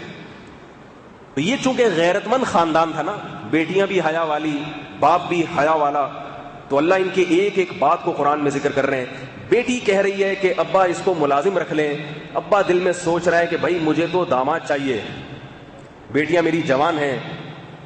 تو یہ چونکہ غیرت مند خاندان تھا نا، بیٹیاں بھی حیا والی، باپ بھی حیا والا، تو اللہ ان کے ایک ایک بات کو قرآن میں ذکر کر رہے ہیں۔ بیٹی کہہ رہی ہے کہ ابا اس کو ملازم رکھ لیں، ابا دل میں سوچ رہا ہے کہ بھائی مجھے تو داماد چاہیے، بیٹیاں میری جوان ہیں،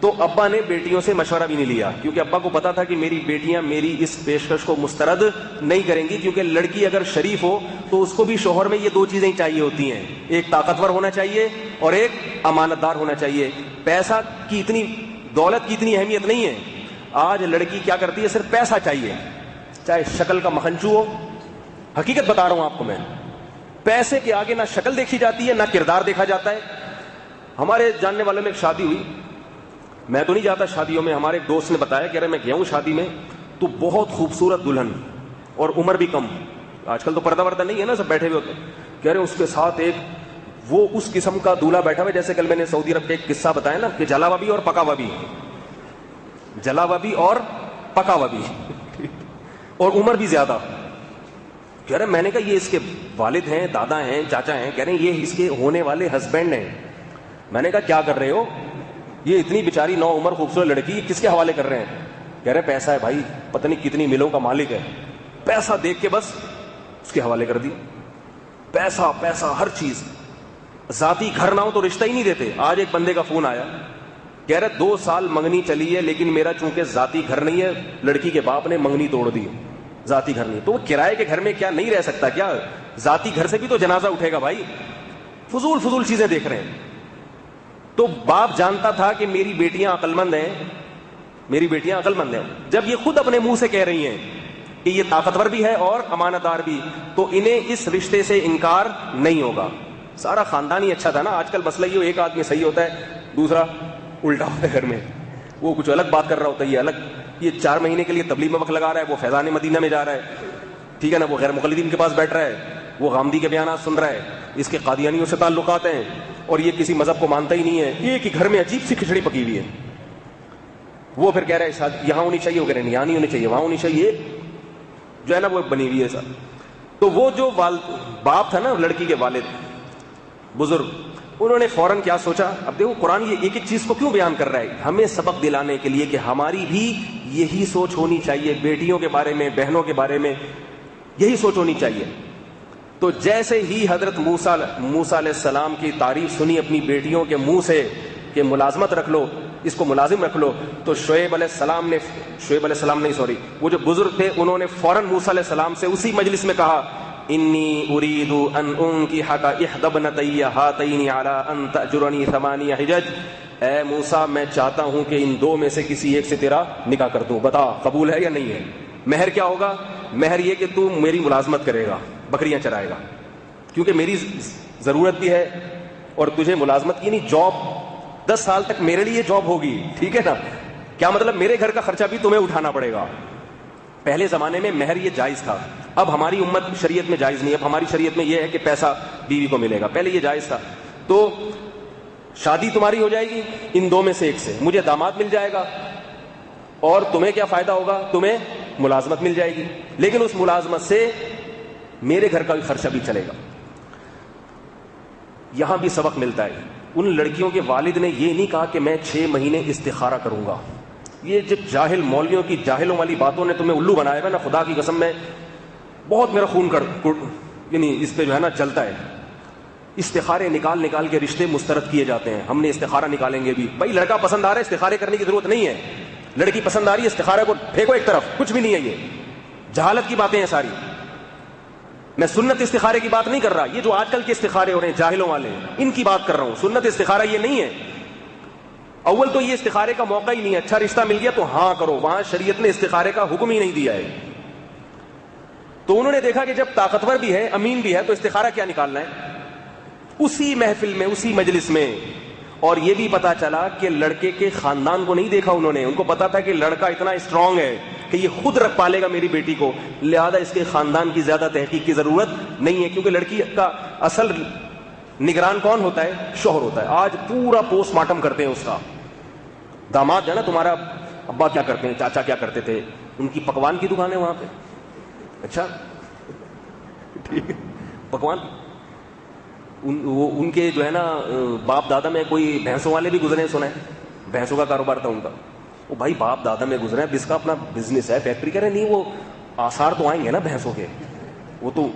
تو ابا نے بیٹیوں سے مشورہ بھی نہیں لیا، کیونکہ ابا کو پتا تھا کہ میری بیٹیاں میری اس پیشکش کو مسترد نہیں کریں گی، کیونکہ لڑکی اگر شریف ہو تو اس کو بھی شوہر میں یہ دو چیزیں چاہیے ہوتی ہیں، ایک طاقتور ہونا چاہیے اور ایک امانت دار ہونا چاہیے۔ پیسہ کی اتنی، دولت کی اتنی اہمیت نہیں ہے، آج لڑکی کیا کرتی ہے، صرف پیسہ چاہیے، چاہے شکل کا مکھنچو ہو۔ حقیقت بتا رہا ہوں آپ کو میں، پیسے کے آگے نہ شکل دیکھی جاتی ہے نہ کردار دیکھا جاتا ہے۔ ہمارے جاننے والوں میں ایک شادی ہوئی، میں تو نہیں جاتا شادیوں میں، ہمارے ایک دوست نے بتایا، کہہ رہے میں گیا ہوں شادی میں تو بہت خوبصورت دلہن اور عمر بھی کم، آج کل تو پردہ وردہ نہیں ہے نا، سب بیٹھے ہوئے ہوتے ہیں، کہہ رہے اس کے ساتھ ایک وہ اس قسم کا دولہا بیٹھا ہوا، جیسے کل میں نے سعودی عرب کا ایک قصہ بتایا نا کہ جلا ہوا بھی اور پکا ہوا بھی، جلا ہوا بھی اور پکا ہوا بھی اور عمر بھی زیادہ۔ کہہ رہے میں نے کہا یہ اس کے والد ہیں، دادا ہیں، چاچا ہیں، کہہ رہے ہیں یہ اس کے ہونے والے ہسبینڈ ہیں۔ میں نے کہا کیا کر رہے ہو، یہ اتنی بیچاری نو عمر خوبصورت لڑکی کس کے حوالے کر رہے ہیں؟ کہہ رہے پیسہ ہے بھائی، پتہ نہیں کتنی ملوں کا مالک ہے، پیسہ دیکھ کے بس اس کے حوالے کر دی، پیسہ پیسہ ہر چیز، ذاتی گھر نہ ہو تو رشتہ ہی نہیں دیتے۔ آج ایک بندے کا فون آیا، کہہ رہے 2 سال منگنی چلی ہے لیکن میرا چونکہ ذاتی گھر نہیں ہے، لڑکی کے باپ نے منگنی توڑ دی، ذاتی گھر نہیں، تو وہ کرائے کے گھر میں کیا نہیں رہ سکتا کیا؟ ذاتی گھر سے بھی تو جنازہ اٹھے گا بھائی، فضول فضول چیزیں دیکھ رہے ہیں۔ تو باپ جانتا تھا کہ میری بیٹیاں عقل مند ہیں، میری بیٹیاں عقل مند ہیں، جب یہ خود اپنے منہ سے کہہ رہی ہیں کہ یہ طاقتور بھی ہے اور امانت دار بھی، تو انہیں اس رشتے سے انکار نہیں ہوگا۔ سارا خاندان ہی اچھا تھا نا، آج کل مسئلہ یہ ایک آدمی صحیح ہوتا ہے دوسرا الٹا ہوتا ہے گھر میں، وہ کچھ الگ بات کر رہا ہوتا ہے، یہ الگ، یہ 4 مہینے کے لیے تبلیغ میں وقت لگا رہا ہے، وہ فیضان مدینہ میں جا رہا ہے، ٹھیک ہے نا، وہ غیر مقلدین کے پاس بیٹھ رہا ہے، وہ غامدی کے بیانات سن رہا ہے، اس کے قادیانیوں سے تعلقات ہیں اور یہ کسی مذہب کو مانتا ہی نہیں ہے، ایک ہی گھر میں عجیب سی کھچڑی پکی ہوئی ہے۔ وہ پھر کہہ رہا ہے یہاں ہونی چاہیے، وہ کہہ رہے ہیں یہاں نہیں ہونی چاہیے، وہاں ہونی چاہیے، جو ہے نا وہ بنی ہوئی ہے سب۔ تو وہ جو باپ تھا نا لڑکی کے والد بزرگ، انہوں نے فوراً کیا سوچا، اب دیکھو قرآن یہ ایک ایک چیز کو کیوں بیان کر رہا ہے، ہمیں سبق دلانے کے لیے کہ ہماری بھی یہی سوچ ہونی چاہیے، بیٹیوں کے بارے میں، بہنوں کے بارے میں یہی سوچ ہونی چاہیے۔ تو جیسے ہی حضرت موسیٰ علیہ السلام کی تعریف سنی اپنی بیٹیوں کے منہ سے کہ ملازمت رکھ لو، اس کو ملازم رکھ لو، تو شعیب علیہ السلام نہیں سوری، وہ جو بزرگ تھے انہوں نے فوراً موسیٰ علیہ السلام سے اسی مجلس میں کہا، انی اريد ان انكحك احدى ابنتي هاتين على ان تأجرني 8 حجج، اے موسیٰ میں چاہتا ہوں کہ ان 2 میں سے کسی ایک سے تیرا نکاح کر دوں، بتا قبول ہے یا نہیں ہے؟ مہر کیا ہوگا؟ مہر یہ کہ تو میری ملازمت کرے گا، بکریاں چرائے گا، کیونکہ میری ضرورت بھی ہے اور تجھے ملازمت کی نہیں، جاب 10 سال تک میرے لیے جاب ہوگی، ٹھیک ہے نا، کیا مطلب میرے گھر کا خرچہ بھی تمہیں اٹھانا پڑے گا۔ پہلے زمانے میں مہر یہ جائز تھا، اب ہماری امت شریعت میں جائز نہیں، اب ہماری شریعت میں یہ ہے کہ پیسہ بیوی کو ملے گا، پہلے یہ جائز تھا۔ تو شادی تمہاری ہو جائے گی ان 2 میں سے ایک سے، مجھے داماد مل جائے گا اور تمہیں کیا فائدہ ہوگا، تمہیں ملازمت مل جائے گی، لیکن اس ملازمت سے میرے گھر کا بھی خرچہ بھی چلے گا۔ یہاں بھی سبق ملتا ہے، ان لڑکیوں کے والد نے یہ نہیں کہا کہ میں 6 مہینے استخارہ کروں گا، یہ جب جاہل مولویوں کی جاہلوں والی باتوں نے تمہیں الو بنایا ہے نا، خدا کی قسم میں بہت میرا خون یعنی اس پہ جو ہے نا چلتا ہے۔ استخارے نکال کے رشتے مسترد کیے جاتے ہیں، ہم نے استخارہ نکالیں گے بھی، بھائی لڑکا پسند آ رہا ہے استخارے کرنے کی ضرورت نہیں ہے، لڑکی پسند آ رہی ہے استخارے کو پھینکو ایک طرف، کچھ بھی نہیں ہے، یہ جہالت کی باتیں ہیں ساری۔ میں سنت استخارے کی بات نہیں کر رہا، یہ جو آج کل کے استخارے ہو رہے ہیں جاہلوں والے، ان کی بات کر رہا ہوں۔ سنت استخارہ یہ نہیں ہے، اول تو یہ استخارے کا موقع ہی نہیں ہے، اچھا رشتہ مل گیا تو ہاں کرو، وہاں شریعت نے استخارے کا حکم ہی نہیں دیا ہے۔ تو انہوں نے دیکھا کہ جب طاقتور بھی ہے, امین بھی ہے, تو استخارہ کیا نکالنا ہے اسی محفل میں, اسی مجلس میں. اور یہ بھی پتا چلا کہ لڑکے کے خاندان کو نہیں دیکھا انہوں نے, ان کو پتا تھا کہ لڑکا اتنا اسٹرانگ ہے کہ یہ خود رکھ پالے گا میری بیٹی کو, لہذا اس کے خاندان کی زیادہ تحقیق کی ضرورت نہیں ہے, کیونکہ لڑکی کا اصل نگران کون ہوتا ہے؟ شوہر ہوتا ہے. آج پورا پوسٹ مارٹم کرتے ہیں اس کا. داماد ہے نا, تمہارا ابا کیا کرتے ہیں, چاچا کیا کرتے تھے, ان کی پکوان کی دکان ہے وہاں پہ. اچھا ٹھیک ہے, پکوان ان کے جو ہے نا باپ دادا میں کوئی بھینسوں والے بھی گزرے ہیں, سنا ہے بھینسوں کا کاروبار تھا ان کا. وہ بھائی باپ دادا میں گزرے ہیں, جس کا اپنا بزنس ہے, فیکٹری کہہ رہے نہیں, وہ آثار تو آئیں گے نا بھینسوں کے. وہ تو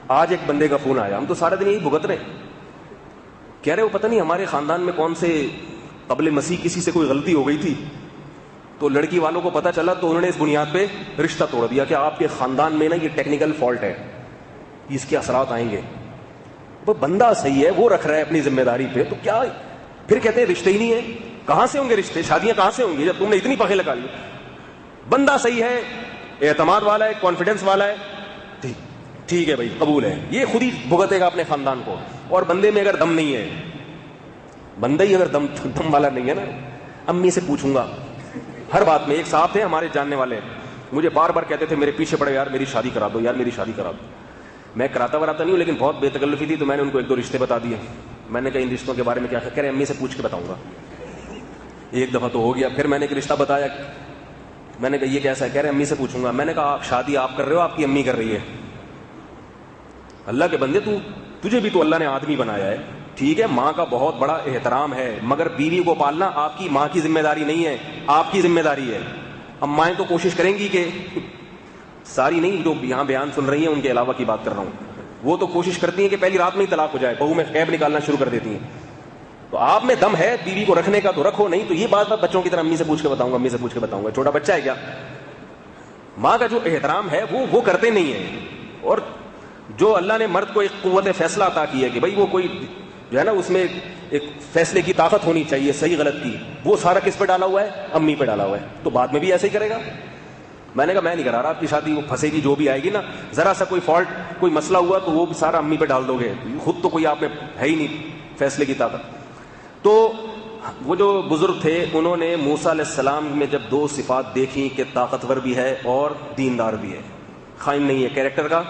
آج ایک بندے کا فون آیا, ہم تو سارا دن یہی بھگت رہے, کہہ رہے وہ پتہ نہیں ہمارے خاندان میں کون سے قبل مسیح کسی سے کوئی غلطی ہو گئی تھی, تو لڑکی والوں کو پتا چلا تو انہوں نے اس بنیاد پہ رشتہ توڑ دیا کہ آپ کے خاندان میں نا یہ ٹیکنیکل فالٹ ہے, اس کے اثرات آئیں گے. وہ بندہ صحیح ہے, وہ رکھ رہا ہے اپنی ذمہ داری پہ, تو کیا پھر کہتے ہیں رشتے ہی نہیں ہے. کہاں سے ہوں گے رشتے, شادیاں کہاں سے ہوں گی جب تم نے اتنی پخے لگا لی. بندہ صحیح ہے, اعتماد والا ہے, کانفیڈنس والا ہے, ٹھیک ہے بھائی قبول ہے, یہ خود ہی بھگتے گا اپنے خاندان کو. اور بندے میں اگر دم نہیں ہے, بندہ ہی اگر دم والا نہیں ہے نا, امی سے پوچھوں گا ہر بات میں. ایک صاحب تھے ہمارے جاننے والے, مجھے بار بار کہتے تھے میرے پیچھے پڑے, یار میری شادی کرا دو, یار میری شادی کرا دو. میں کراتا نہیں ہوں, لیکن بہت بے تکلفی تھی تو میں نے ان کو 1-2 رشتے بتا دیے. میں نے کہا ان رشتوں کے بارے میں کیا کہہ رہے, امی سے پوچھ کے بتاؤں گا. ایک دفعہ تو ہو گیا, پھر میں نے ایک رشتہ بتایا, میں نے کہا یہ کیسا ہے, کہہ رہے امی سے پوچھوں گا. میں نے کہا شادی آپ کر رہے ہو, آپ کی امی کر رہی ہے. اللہ کے بندے, تجھے بھی تو اللہ نے آدمی بنایا ہے, ٹھیک ہے ماں کا بہت بڑا احترام ہے, مگر بیوی کو پالنا آپ کی ماں کی ذمہ داری نہیں ہے, آپ کی ذمہ داری ہے. اب مائیں تو کوشش کریں گی کہ ساری نہیں, جو یہاں بیان سن رہی ہیں ان کے علاوہ کی بات کر رہا ہوں, وہ تو کوشش کرتی ہیں کہ پہلی رات میں ہی طلاق ہو جائے, بہو میں خیب نکالنا شروع کر دیتی ہیں. تو آپ میں دم ہے بیوی کو رکھنے کا تو رکھو, نہیں تو یہ بات بچوں کی طرح امی سے پوچھ کے بتاؤں گا, امی سے پوچھ کے بتاؤں گا. چھوٹا بچہ ہے کیا, ماں کا جو احترام ہے وہ کرتے نہیں ہیں. اور جو اللہ نے مرد کو ایک قوت فیصلہ عطا کی ہے کہ بھائی وہ کوئی جو ہے نا اس میں ایک فیصلے کی طاقت ہونی چاہیے صحیح غلط کی, وہ سارا کس پہ ڈالا ہوا ہے, امی پہ ڈالا ہوا ہے. تو بعد میں بھی ایسے ہی کرے گا. میں نے کہا میں نہیں کرا رہا آپ کی شادی, وہ پھنسے گی جو بھی آئے گی نا, ذرا سا کوئی فالٹ کوئی مسئلہ ہوا تو وہ بھی سارا امی پہ ڈال دو گے, خود تو کوئی آپ میں ہے ہی نہیں فیصلے کی طاقت. تو وہ جو بزرگ تھے انہوں نے موسیٰ علیہ السلام میں جب 2 صفات دیکھی کہ طاقتور بھی ہے اور دیندار بھی ہے, خائن نہیں ہے, کیریکٹر کا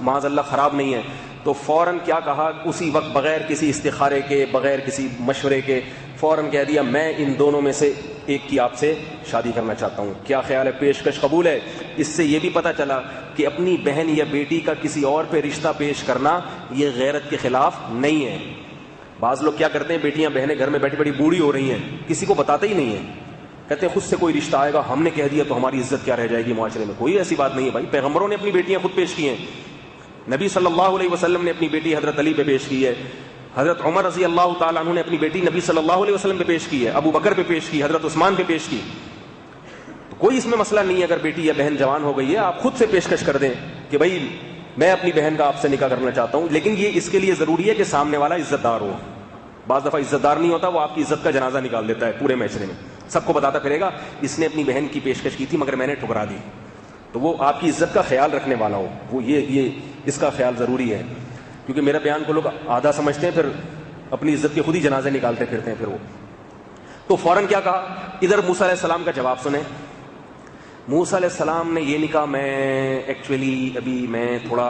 معاذ اللہ خراب نہیں ہے, تو فوراً کیا کہا اسی وقت, بغیر کسی استخارے کے, بغیر کسی مشورے کے, فوراً کہہ دیا میں ان دونوں میں سے ایک کی آپ سے شادی کرنا چاہتا ہوں. کیا خیال ہے, پیشکش قبول ہے؟ اس سے یہ بھی پتہ چلا کہ اپنی بہن یا بیٹی کا کسی اور پہ رشتہ پیش کرنا یہ غیرت کے خلاف نہیں ہے. بعض لوگ کیا کرتے ہیں, بیٹیاں بہنیں گھر میں بیٹھی بیٹھی بوڑھی ہو رہی ہیں, کسی کو بتاتے ہی نہیں ہیں, کہتے ہیں خود سے کوئی رشتہ آئے گا, ہم نے کہہ دیا تو ہماری عزت کیا رہ جائے گی معاشرے میں. کوئی ایسی بات نہیں ہے بھائی, پیغمبروں نے اپنی بیٹیاں خود پیش کی ہیں. نبی صلی اللہ علیہ وسلم نے اپنی بیٹی حضرت علی پہ پیش کی ہے, حضرت عمر رضی اللہ تعالیٰ عنہ نے اپنی بیٹی نبی صلی اللہ علیہ وسلم پہ پیش کی ہے, ابو بکر پہ پیش کی, حضرت عثمان پہ پیش کی. تو کوئی اس میں مسئلہ نہیں ہے, اگر بیٹی یا بہن جوان ہو گئی ہے آپ خود سے پیشکش کر دیں کہ بھائی میں اپنی بہن کا آپ سے نکاح کرنا چاہتا ہوں, لیکن یہ اس کے لیے ضروری ہے کہ سامنے والا عزت دار ہو. بعض دفعہ عزت دار نہیں ہوتا, وہ آپ کی عزت کا جنازہ نکال دیتا ہے پورے معاشرے میں, سب کو بتاتا پھرے گا اس نے اپنی بہن کی پیشکش کی تھی مگر میں نے ٹھکرا دی. تو وہ آپ کی عزت کا خیال رکھنے والا ہو, وہ یہ اس کا خیال ضروری ہے, کیونکہ میرا بیان کو لوگ آدھا سمجھتے ہیں, پھر اپنی عزت کے خود ہی جنازے نکالتے پھرتے ہیں پھر وہ. تو فوراً کیا کہا, ادھر موسیٰ علیہ السلام کا جواب سنیں. موسیٰ علیہ السلام نے یہ نہیں کہا میں ایکچولی ابھی میں تھوڑا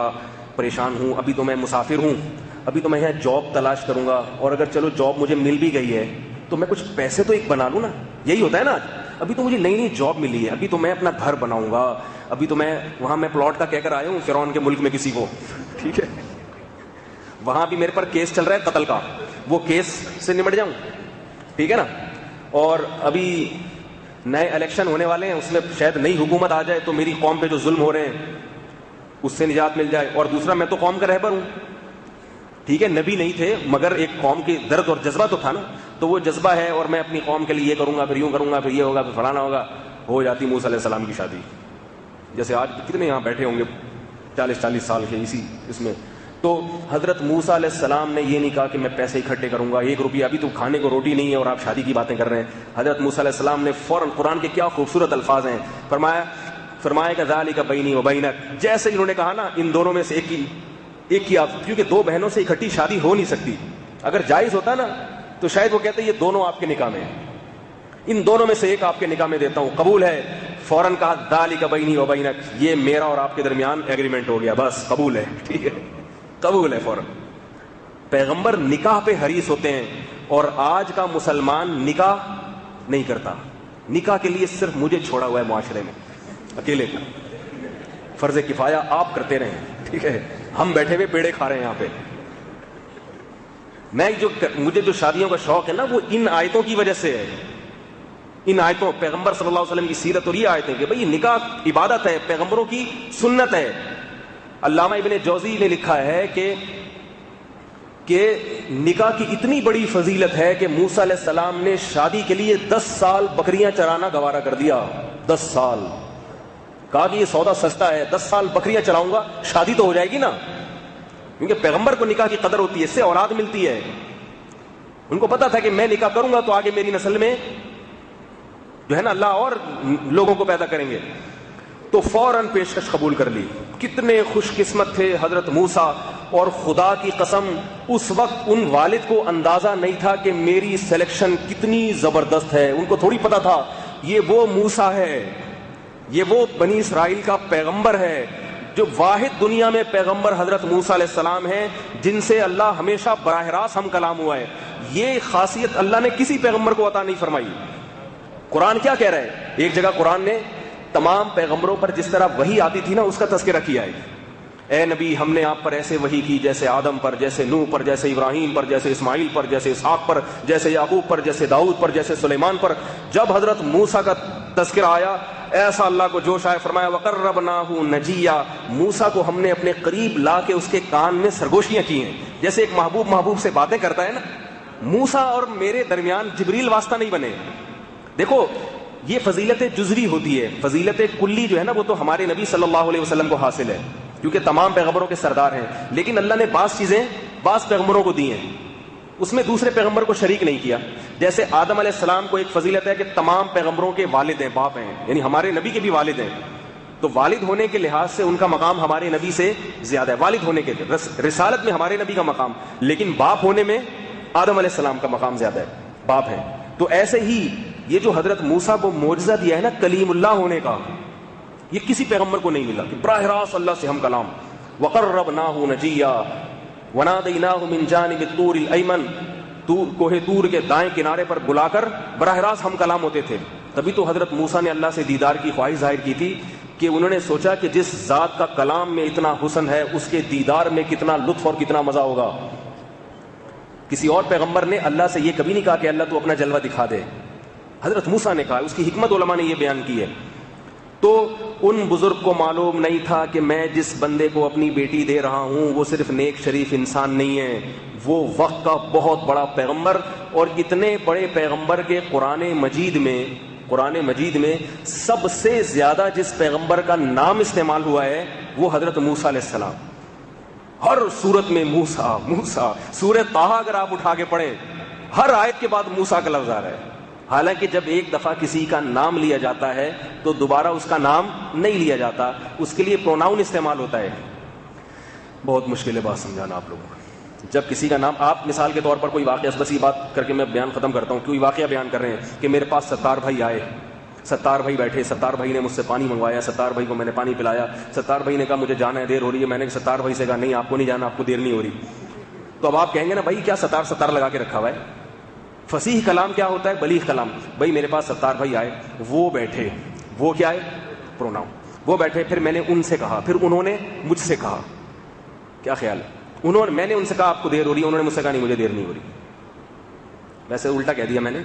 پریشان ہوں, ابھی تو میں مسافر ہوں, ابھی تو میں یہاں جاب تلاش کروں گا, اور اگر چلو جاب مجھے مل بھی گئی ہے تو میں کچھ پیسے تو ایک بنا لوں نا. یہی ہوتا ہے نا, ابھی تو مجھے نئی جاب ملی ہے, ابھی تو میں اپنا گھر بناؤں گا, ابھی تو میں وہاں میں پلاٹ کا کہہ کر آیا ہوں فرعون کے ملک میں کسی کو, ٹھیک ہے, وہاں بھی میرے پر کیس چل رہا ہے قتل کا, وہ کیس سے نمٹ جاؤں, ٹھیک ہے نا, اور ابھی نئے الیکشن ہونے والے ہیں, اس میں شاید نئی حکومت آ جائے تو میری قوم پہ جو ظلم ہو رہے ہیں اس سے نجات مل جائے, اور دوسرا میں تو قوم کا رہبر ہوں, ٹھیک ہے, نبی نہیں تھے مگر ایک قوم کی درد اور جذبہ تو تھا نا, تو وہ جذبہ ہے, اور میں اپنی قوم کے لیے یہ کروں گا, پھر یوں کروں گا, پھر یہ ہوگا, پھر فلانا ہوگا. ہو جاتی موسیٰ علیہ السلام کی شادی, جیسے آج کتنے یہاں بیٹھے ہوں گے 40 سال کے اسی اس میں. تو حضرت موسیٰ علیہ السلام نے یہ نہیں کہا کہ میں پیسے اکٹھے کروں گا, 1 روپیہ, ابھی تو کھانے کو روٹی نہیں ہے اور آپ شادی کی باتیں کر رہے ہیں. حضرت موسیٰ علیہ السلام نے فوراً, قرآن کے کیا خوبصورت الفاظ ہیں, فرمایا فرمایا کہ ذالک بینی و بینک، جیسے انہوں نے کہا نا ان دونوں میں سے ایک کی آپ، کیونکہ دو بہنوں سے اکٹھی شادی ہو نہیں سکتی، اگر جائز ہوتا نا تو شاید وہ کہتے یہ دونوں آپ کے نکاح میں ہیں، ان دونوں میں سے ایک آپ کے نکاح میں دیتا ہوں، قبول ہے؟ فوراً کہا ذالک بینی و بینک، یہ میرا اور آپ کے درمیان ایگریمنٹ ہو گیا، بس قبول ہے، ٹھیک ہے، قبول ہے فوراً۔ پیغمبر نکاح پہ حریص ہوتے ہیں، اور آج کا مسلمان نکاح نہیں کرتا، نکاح کے لیے صرف مجھے چھوڑا ہوا ہے معاشرے میں اکیلے کو، فرض کفایہ آپ کرتے رہیں، ٹھیک ہے، ہم بیٹھے ہوئے پیڑے کھا رہے ہیں یہاں پہ۔ مجھے جو شادیوں کا شوق ہے نا وہ ان آیتوں کی وجہ سے ہے، ان آیتوں، پیغمبر صلی اللہ علیہ وسلم کی سیرت اور یہ آیتیں کہ بھئی نکاح عبادت ہے، پیغمبروں کی سنت ہے۔ علامہ ابن جوزی نے لکھا ہے کہ نکاح کی اتنی بڑی فضیلت ہے کہ موسیٰ علیہ السلام نے شادی کے لیے 10 سال بکریاں چرانا گوارا کر دیا، 10 سال، کہا کہ یہ سودا سستا ہے، 10 سال بکریاں چراؤں گا، شادی تو ہو جائے گی نا، کیونکہ پیغمبر کو نکاح کی قدر ہوتی ہے، اس سے اولاد ملتی ہے، ان کو پتا تھا کہ میں نکاح کروں گا تو آگے میری نسل میں جو ہے نا اللہ اور لوگوں کو پیدا کریں گے، تو فوراً پیشکش قبول کر لی۔ کتنے خوش قسمت تھے حضرت موسیٰ، اور خدا کی قسم اس وقت ان والد کو اندازہ نہیں تھا کہ میری سلیکشن کتنی زبردست ہے، ان کو تھوڑی پتا تھا یہ وہ موسیٰ ہے، یہ وہ بنی اسرائیل کا پیغمبر ہے، جو واحد دنیا میں پیغمبر حضرت موسیٰ علیہ السلام ہیں جن سے اللہ ہمیشہ براہ راست ہم کلام ہوا ہے۔ یہ خاصیت اللہ نے کسی پیغمبر کو عطا نہیں فرمائی۔ قرآن کیا کہہ رہا ہے؟ ایک جگہ قرآن نے تمام پیغمبروں پر جس طرح وحی آتی تھی نا اس کا تذکرہ کیا ہے، اے نبی ہم نے آپ پر ایسے وحی کی جیسے آدم پر، جیسے نوح پر، جیسے ابراہیم پر، جیسے اسماعیل پر، جیسے اسحاق پر، جیسے یعقوب پر، جیسے داؤد پر، جیسے سلیمان پر۔ جب حضرت موسیٰ کا تذکرہ آیا ایسا اللہ کو جوش آیا، فرمایا وَقَرَّبْنَاهُ نَجِيًّا، موسیٰ کو ہم نے اپنے قریب لا کے اس کے کان میں سرگوشیاں کی ہیں، جیسے ایک محبوب سے باتیں کرتا ہے نا، موسیٰ اور میرے درمیان جبریل واسطہ نہیں بنے۔ دیکھو یہ فضیلت جزوی ہوتی ہے، فضیلت کلی جو ہے نا وہ تو ہمارے نبی صلی اللہ علیہ وسلم کو حاصل ہے کیونکہ تمام پیغمبروں کے سردار ہیں، لیکن اللہ نے بعض چیزیں بعض پیغمبروں کو دی ہیں، اس میں دوسرے پیغمبر کو شریک نہیں کیا۔ جیسے آدم علیہ السلام کو ایک فضیلت ہے کہ تمام پیغمبروں کے والد ہیں، باپ ہیں، یعنی ہمارے نبی کے بھی والد ہیں، تو والد ہونے کے لحاظ سے ان کا مقام ہمارے نبی سے زیادہ ہے، والد ہونے کے رسالت میں ہمارے نبی کا مقام، لیکن باپ ہونے میں آدم علیہ السلام کا مقام زیادہ ہے، باپ ہے۔ تو ایسے ہی یہ جو حضرت موسیٰ کو معجزہ دیا ہے نا کلیم اللہ ہونے کا، یہ کسی پیغمبر کو نہیں ملا کہ براہ راست اللہ سے ہم کلام۔ وَقَرَّبْنَاهُ نَجِيًّا وَنَادَيْنَاهُ مِن جَانِبِ الطُّورِ الْأَيْمَنِ، کوہ طور کے دائیں کنارے پر بلا کر براہ راست ہم کلام ہوتے تھے۔ تبھی تو حضرت موسیٰ نے اللہ سے دیدار کی خواہش ظاہر کی تھی کہ انہوں نے سوچا کہ جس ذات کا کلام میں اتنا حسن ہے اس کے دیدار میں کتنا لطف اور کتنا مزہ ہوگا۔ کسی اور پیغمبر نے اللہ سے یہ کبھی نہیں کہا کہ اللہ تو اپنا جلوہ دکھا دے، حضرت موسیٰ نے کہا، اس کی حکمت علماء نے یہ بیان کی ہے۔ تو ان بزرگ کو معلوم نہیں تھا کہ میں جس بندے کو اپنی بیٹی دے رہا ہوں وہ صرف نیک شریف انسان نہیں ہے، وہ وقت کا بہت بڑا پیغمبر، اور اتنے بڑے پیغمبر کے قرآن مجید میں سب سے زیادہ جس پیغمبر کا نام استعمال ہوا ہے وہ حضرت موسیٰ علیہ السلام۔ ہر صورت میں موسیٰ موسیٰ، سورہ طٰہٰ اگر آپ اٹھا کے پڑھیں ہر آیت کے بعد موسیٰ کا لفظ آ رہا ہے، حالانکہ جب ایک دفعہ کسی کا نام لیا جاتا ہے تو دوبارہ اس کا نام نہیں لیا جاتا، اس کے لیے پروناؤن استعمال ہوتا ہے۔ بہت مشکل ہے بات سمجھانا آپ لوگوں کو، جب کسی کا نام، آپ مثال کے طور پر کوئی واقعہ، بس یہ بات کر کے میں بیان ختم کرتا ہوں، کوئی واقعہ بیان کر رہے ہیں کہ میرے پاس ستار بھائی آئے، ستار بھائی بیٹھے، ستار بھائی نے مجھ سے پانی منگوایا، ستار بھائی کو میں نے پانی پلایا، ستار بھائی نے کہا مجھے جانا ہے، دیر ہو رہی ہے، میں نے ستار بھائی سے کہا نہیں آپ کو نہیں جانا، آپ کو دیر نہیں ہو رہی۔ تو اب آپ کہیں گے نا بھائی کیا ستار لگا کے رکھا ہوا ہے؟ فصیح کلام کیا ہوتا ہے؟ بلیغ کلام۔ بھائی میرے پاس ستار بھائی آئے، وہ بیٹھے، وہ کیا ہے؟ پروناؤن، وہ بیٹھے، پھر میں نے ان سے کہا، پھر انہوں نے مجھ سے کہا، کیا خیال ہے؟ میں نے ان سے کہا آپ کو دیر ہو رہی ہے، انہوں نے مجھ سے کہا نہیں مجھے دیر نہیں ہو رہی۔ ویسے الٹا کہہ دیا میں نے،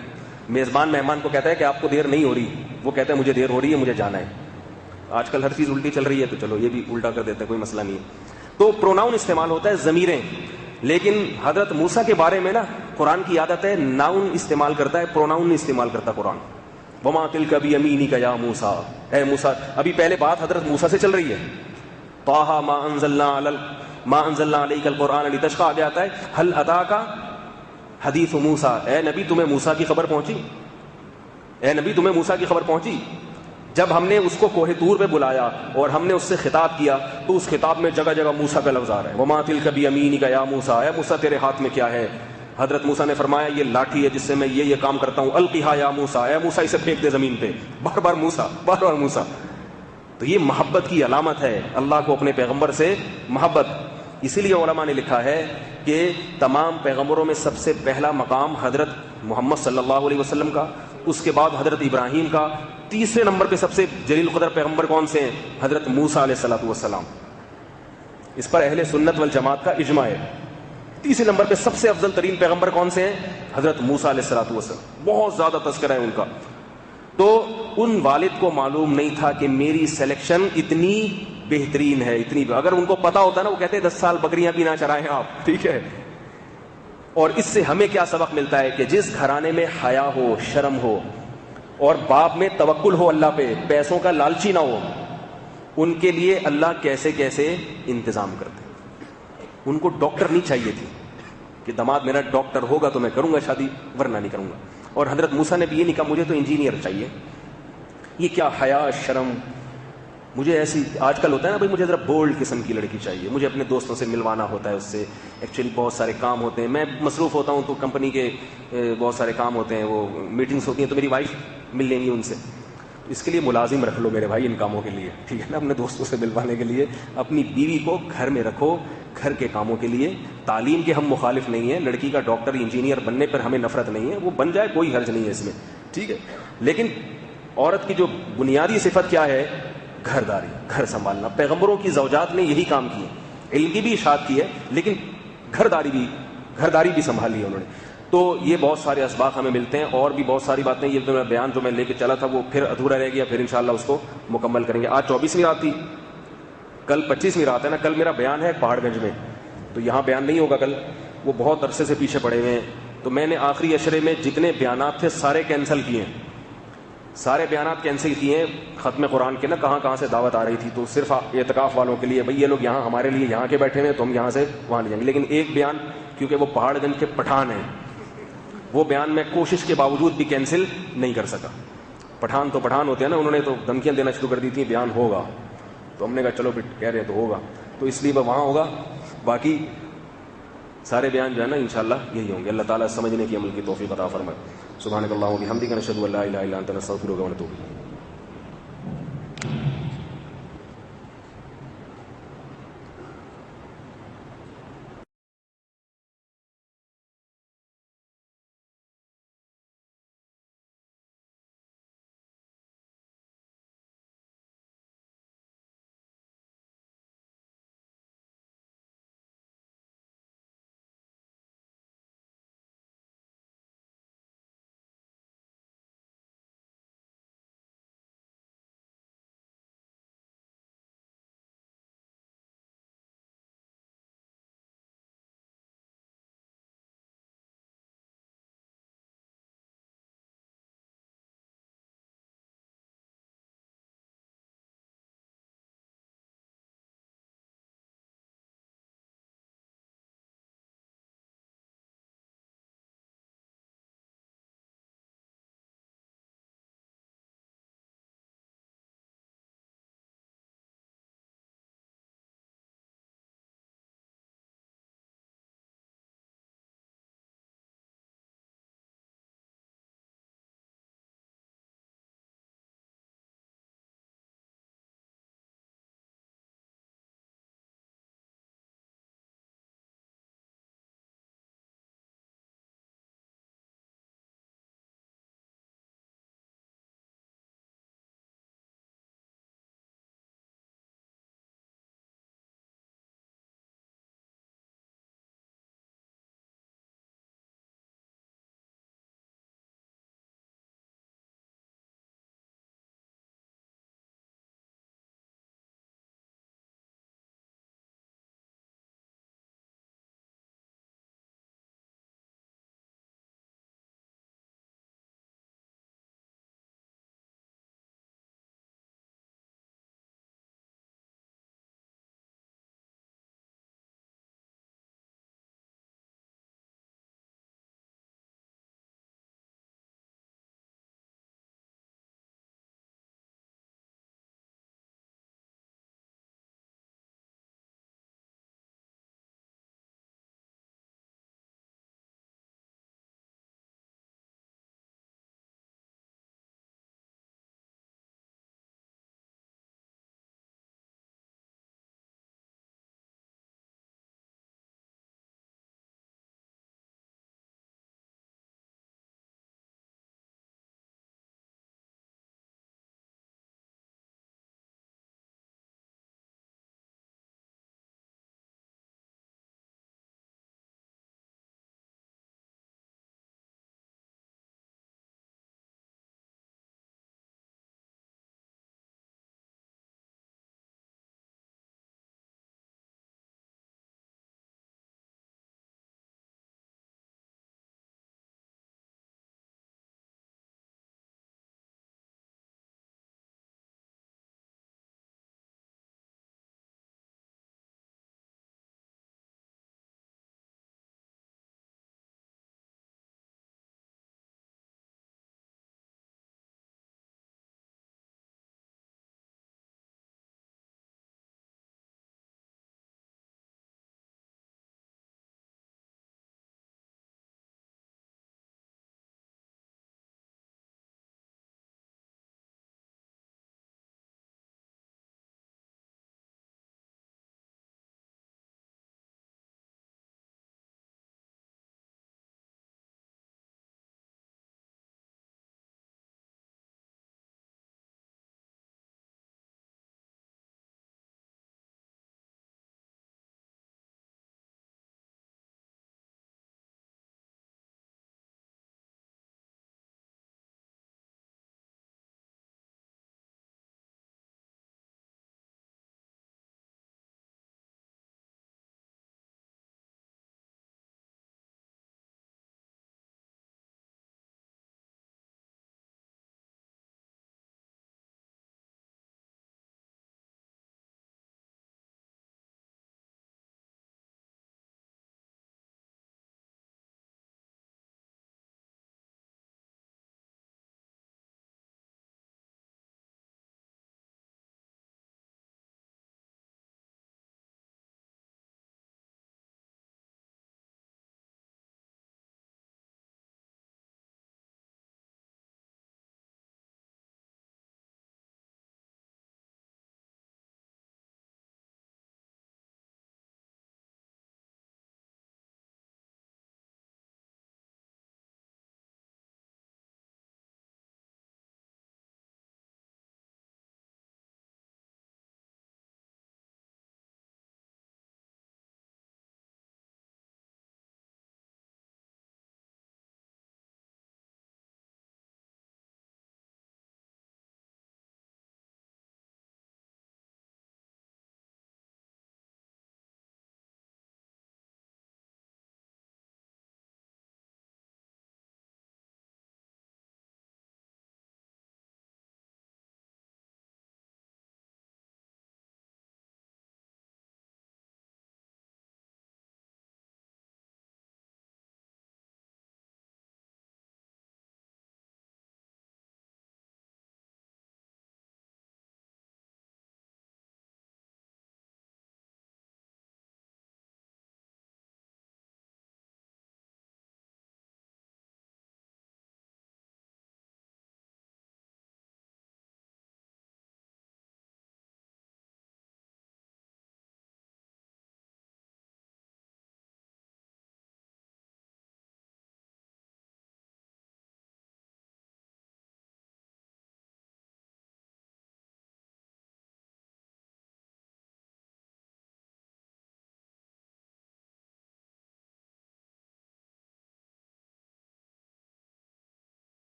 میزبان مہمان کو کہتا ہے کہ آپ کو دیر نہیں ہو رہی، وہ کہتا ہے مجھے دیر ہو رہی ہے، مجھے جانا ہے۔ آج کل ہر چیز الٹی چل رہی ہے تو چلو یہ بھی الٹا کر دیتے ہیں، کوئی مسئلہ نہیں ہے۔ تو پروناؤن استعمال ہوتا ہے، ضمیریں، لیکن حضرت موسیٰ کے بارے میں نا قرآن کی عادت ہے ناؤن استعمال کرتا ہے، پروناؤن نہیں استعمال کرتا قرآن۔ وَمَا تِلْكَ بِيَمِينِكَ يَا موسیٰ، اے موسیٰ، ابھی پہلے بات حضرت موسیٰ سے چل رہی ہے۔ طٰہٰ مَا أَنزَلْنَا عَلَيْكَ الْقُرْآنَ لِتَشْقَىٰ، آگے آتا ہے هَلْ أَتَاكَ حدیث موسیٰ، اے نبی تمہیں موسیٰ کی خبر پہنچی، اے نبی تمہیں موسیٰ کی خبر پہنچی۔ جب ہم نے اس کو کوہ طور پہ بلایا اور ہم نے اس سے خطاب کیا تو اس خطاب میں جگہ جگہ موسیٰ کا لفظ آ رہا ہے. وما تلک بیمینک یا موسیٰ، اے موسیٰ تیرے ہاتھ میں کیا ہے؟ حضرت موسیٰ نے فرمایا یہ لاٹھی ہے جس سے میں یہ کام کرتا ہوں. القیہا یا موسیٰ، اے موسیٰ اسے پھینک دے زمین پہ. بار بار موسیٰ، بار بار موسیٰ. تو یہ محبت کی علامت ہے، اللہ کو اپنے پیغمبر سے محبت. اسی لیے علماء نے لکھا ہے کہ تمام پیغمبروں میں سب سے پہلا مقام حضرت محمد صلی اللہ علیہ وسلم کا، اس کے بعد حضرت ابراہیم کا، تیسرے نمبر پہ سب سے جلیل القدر پیغمبر کون سے ہیں؟ حضرت موسیٰ علیہ الصلوۃ والسلام. اس پر اہل سنت والجماعت کا اجماع ہے. تیسرے نمبر پہ سب سے افضل ترین پیغمبر کون سے ہیں؟ حضرت موسیٰ علیہ الصلوۃ والسلام. بہت زیادہ تذکرہ ہے ان کا. تو ان والد کو معلوم نہیں تھا کہ میری سلیکشن اتنی بہترین ہے، اتنی. اگر ان کو پتا ہوتا نا وہ کہتے 10 سال بکریاں بھی نہ چرائیں آپ، ٹھیک ہے. اور اس سے ہمیں کیا سبق ملتا ہے کہ جس گھرانے میں حیا ہو، شرم ہو اور باپ میں توکل ہو اللہ پہ، پیسوں کا لالچی نہ ہو، ان کے لیے اللہ کیسے کیسے انتظام کرتے. ان کو ڈاکٹر نہیں چاہیے تھی کہ داماد میرا ڈاکٹر ہوگا تو میں کروں گا شادی، ورنہ نہیں کروں گا. اور حضرت موسیٰ نے بھی یہ نہیں کہا مجھے تو انجینئر چاہیے. یہ کیا حیا شرم، مجھے ایسی آج کل ہوتا ہے نا بھائی مجھے ذرا بولڈ قسم کی لڑکی چاہیے، مجھے اپنے دوستوں سے ملوانا ہوتا ہے، اس سے ایکچولی بہت سارے کام ہوتے ہیں، میں مصروف ہوتا ہوں تو کمپنی کے بہت سارے کام ہوتے ہیں، وہ میٹنگس ہوتی ہیں تو میری وائف مل لیں گی ان سے. اس کے لیے ملازم رکھ لو میرے بھائی ان کاموں کے لیے، ٹھیک ہے نا، اپنے دوستوں سے ملوانے کے لیے. اپنی بیوی کو گھر میں رکھو گھر کے کاموں کے لیے. تعلیم کے ہم مخالف نہیں ہیں، لڑکی کا ڈاکٹر انجینئر بننے پر ہمیں نفرت نہیں ہے، وہ بن جائے کوئی حرج نہیں ہے اس میں، ٹھیک ہے. لیکن عورت کی جو بنیادی صفت کیا ہے؟ گھرداری، گھر سنبھالنا. پیغمبروں کی زوجات نے یہی کام کیے، علم کی بھی اشاعت کی ہے لیکن گھرداری بھی سنبھالی ہے انہوں نے. تو یہ بہت سارے اسباق ہمیں ملتے ہیں، اور بھی بہت ساری باتیں. یہ تو بیان جو میں لے کے چلا تھا وہ پھر ادھورا رہ گیا، پھر انشاءاللہ اس کو مکمل کریں گے. آج 24ویں رات تھی، کل 25ویں رات ہے نا. کل میرا بیان ہے پہاڑ گنج میں، تو یہاں بیان نہیں ہوگا کل، وہ بہت عرصے سے پیچھے پڑے ہوئے ہیں. تو میں نے آخری اشرے میں جتنے بیانات تھے سارے کینسل کیے ہیں، سارے بیانات کینسل کیے ہیں. ختم قرآن کے نا کہاں سے دعوت آ رہی تھی، تو صرف اعتکاف والوں کے لیے، بھئی یہ لوگ یہاں ہمارے لیے یہاں کے بیٹھے ہوئے تو ہم یہاں سے وہاں لے جائیں گے. لیکن ایک بیان کیونکہ وہ پہاڑ گنج کے پٹھان ہیں، وہ بیان میں کوشش کے باوجود بھی کینسل نہیں کر سکا. پٹھان تو پٹھان ہوتے ہیں نا، انہوں نے تو دھمکیاں دینا شروع کر دی تھیں بیان ہوگا، تو ہم نے کہا چلو پھر کہہ رہے ہیں تو ہوگا، تو اس لیے وہاں ہوگا. باقی سارے بیان جو ہے نا انشاءاللہ یہی ہوں گے. اللہ تعالیٰ سمجھنے کی عمل کی توفیق عطا فرمائے. سبحانک اللہم و بحمدک، نشہد ان لا الہ الا انت، نستغفرک و نتوب الیک.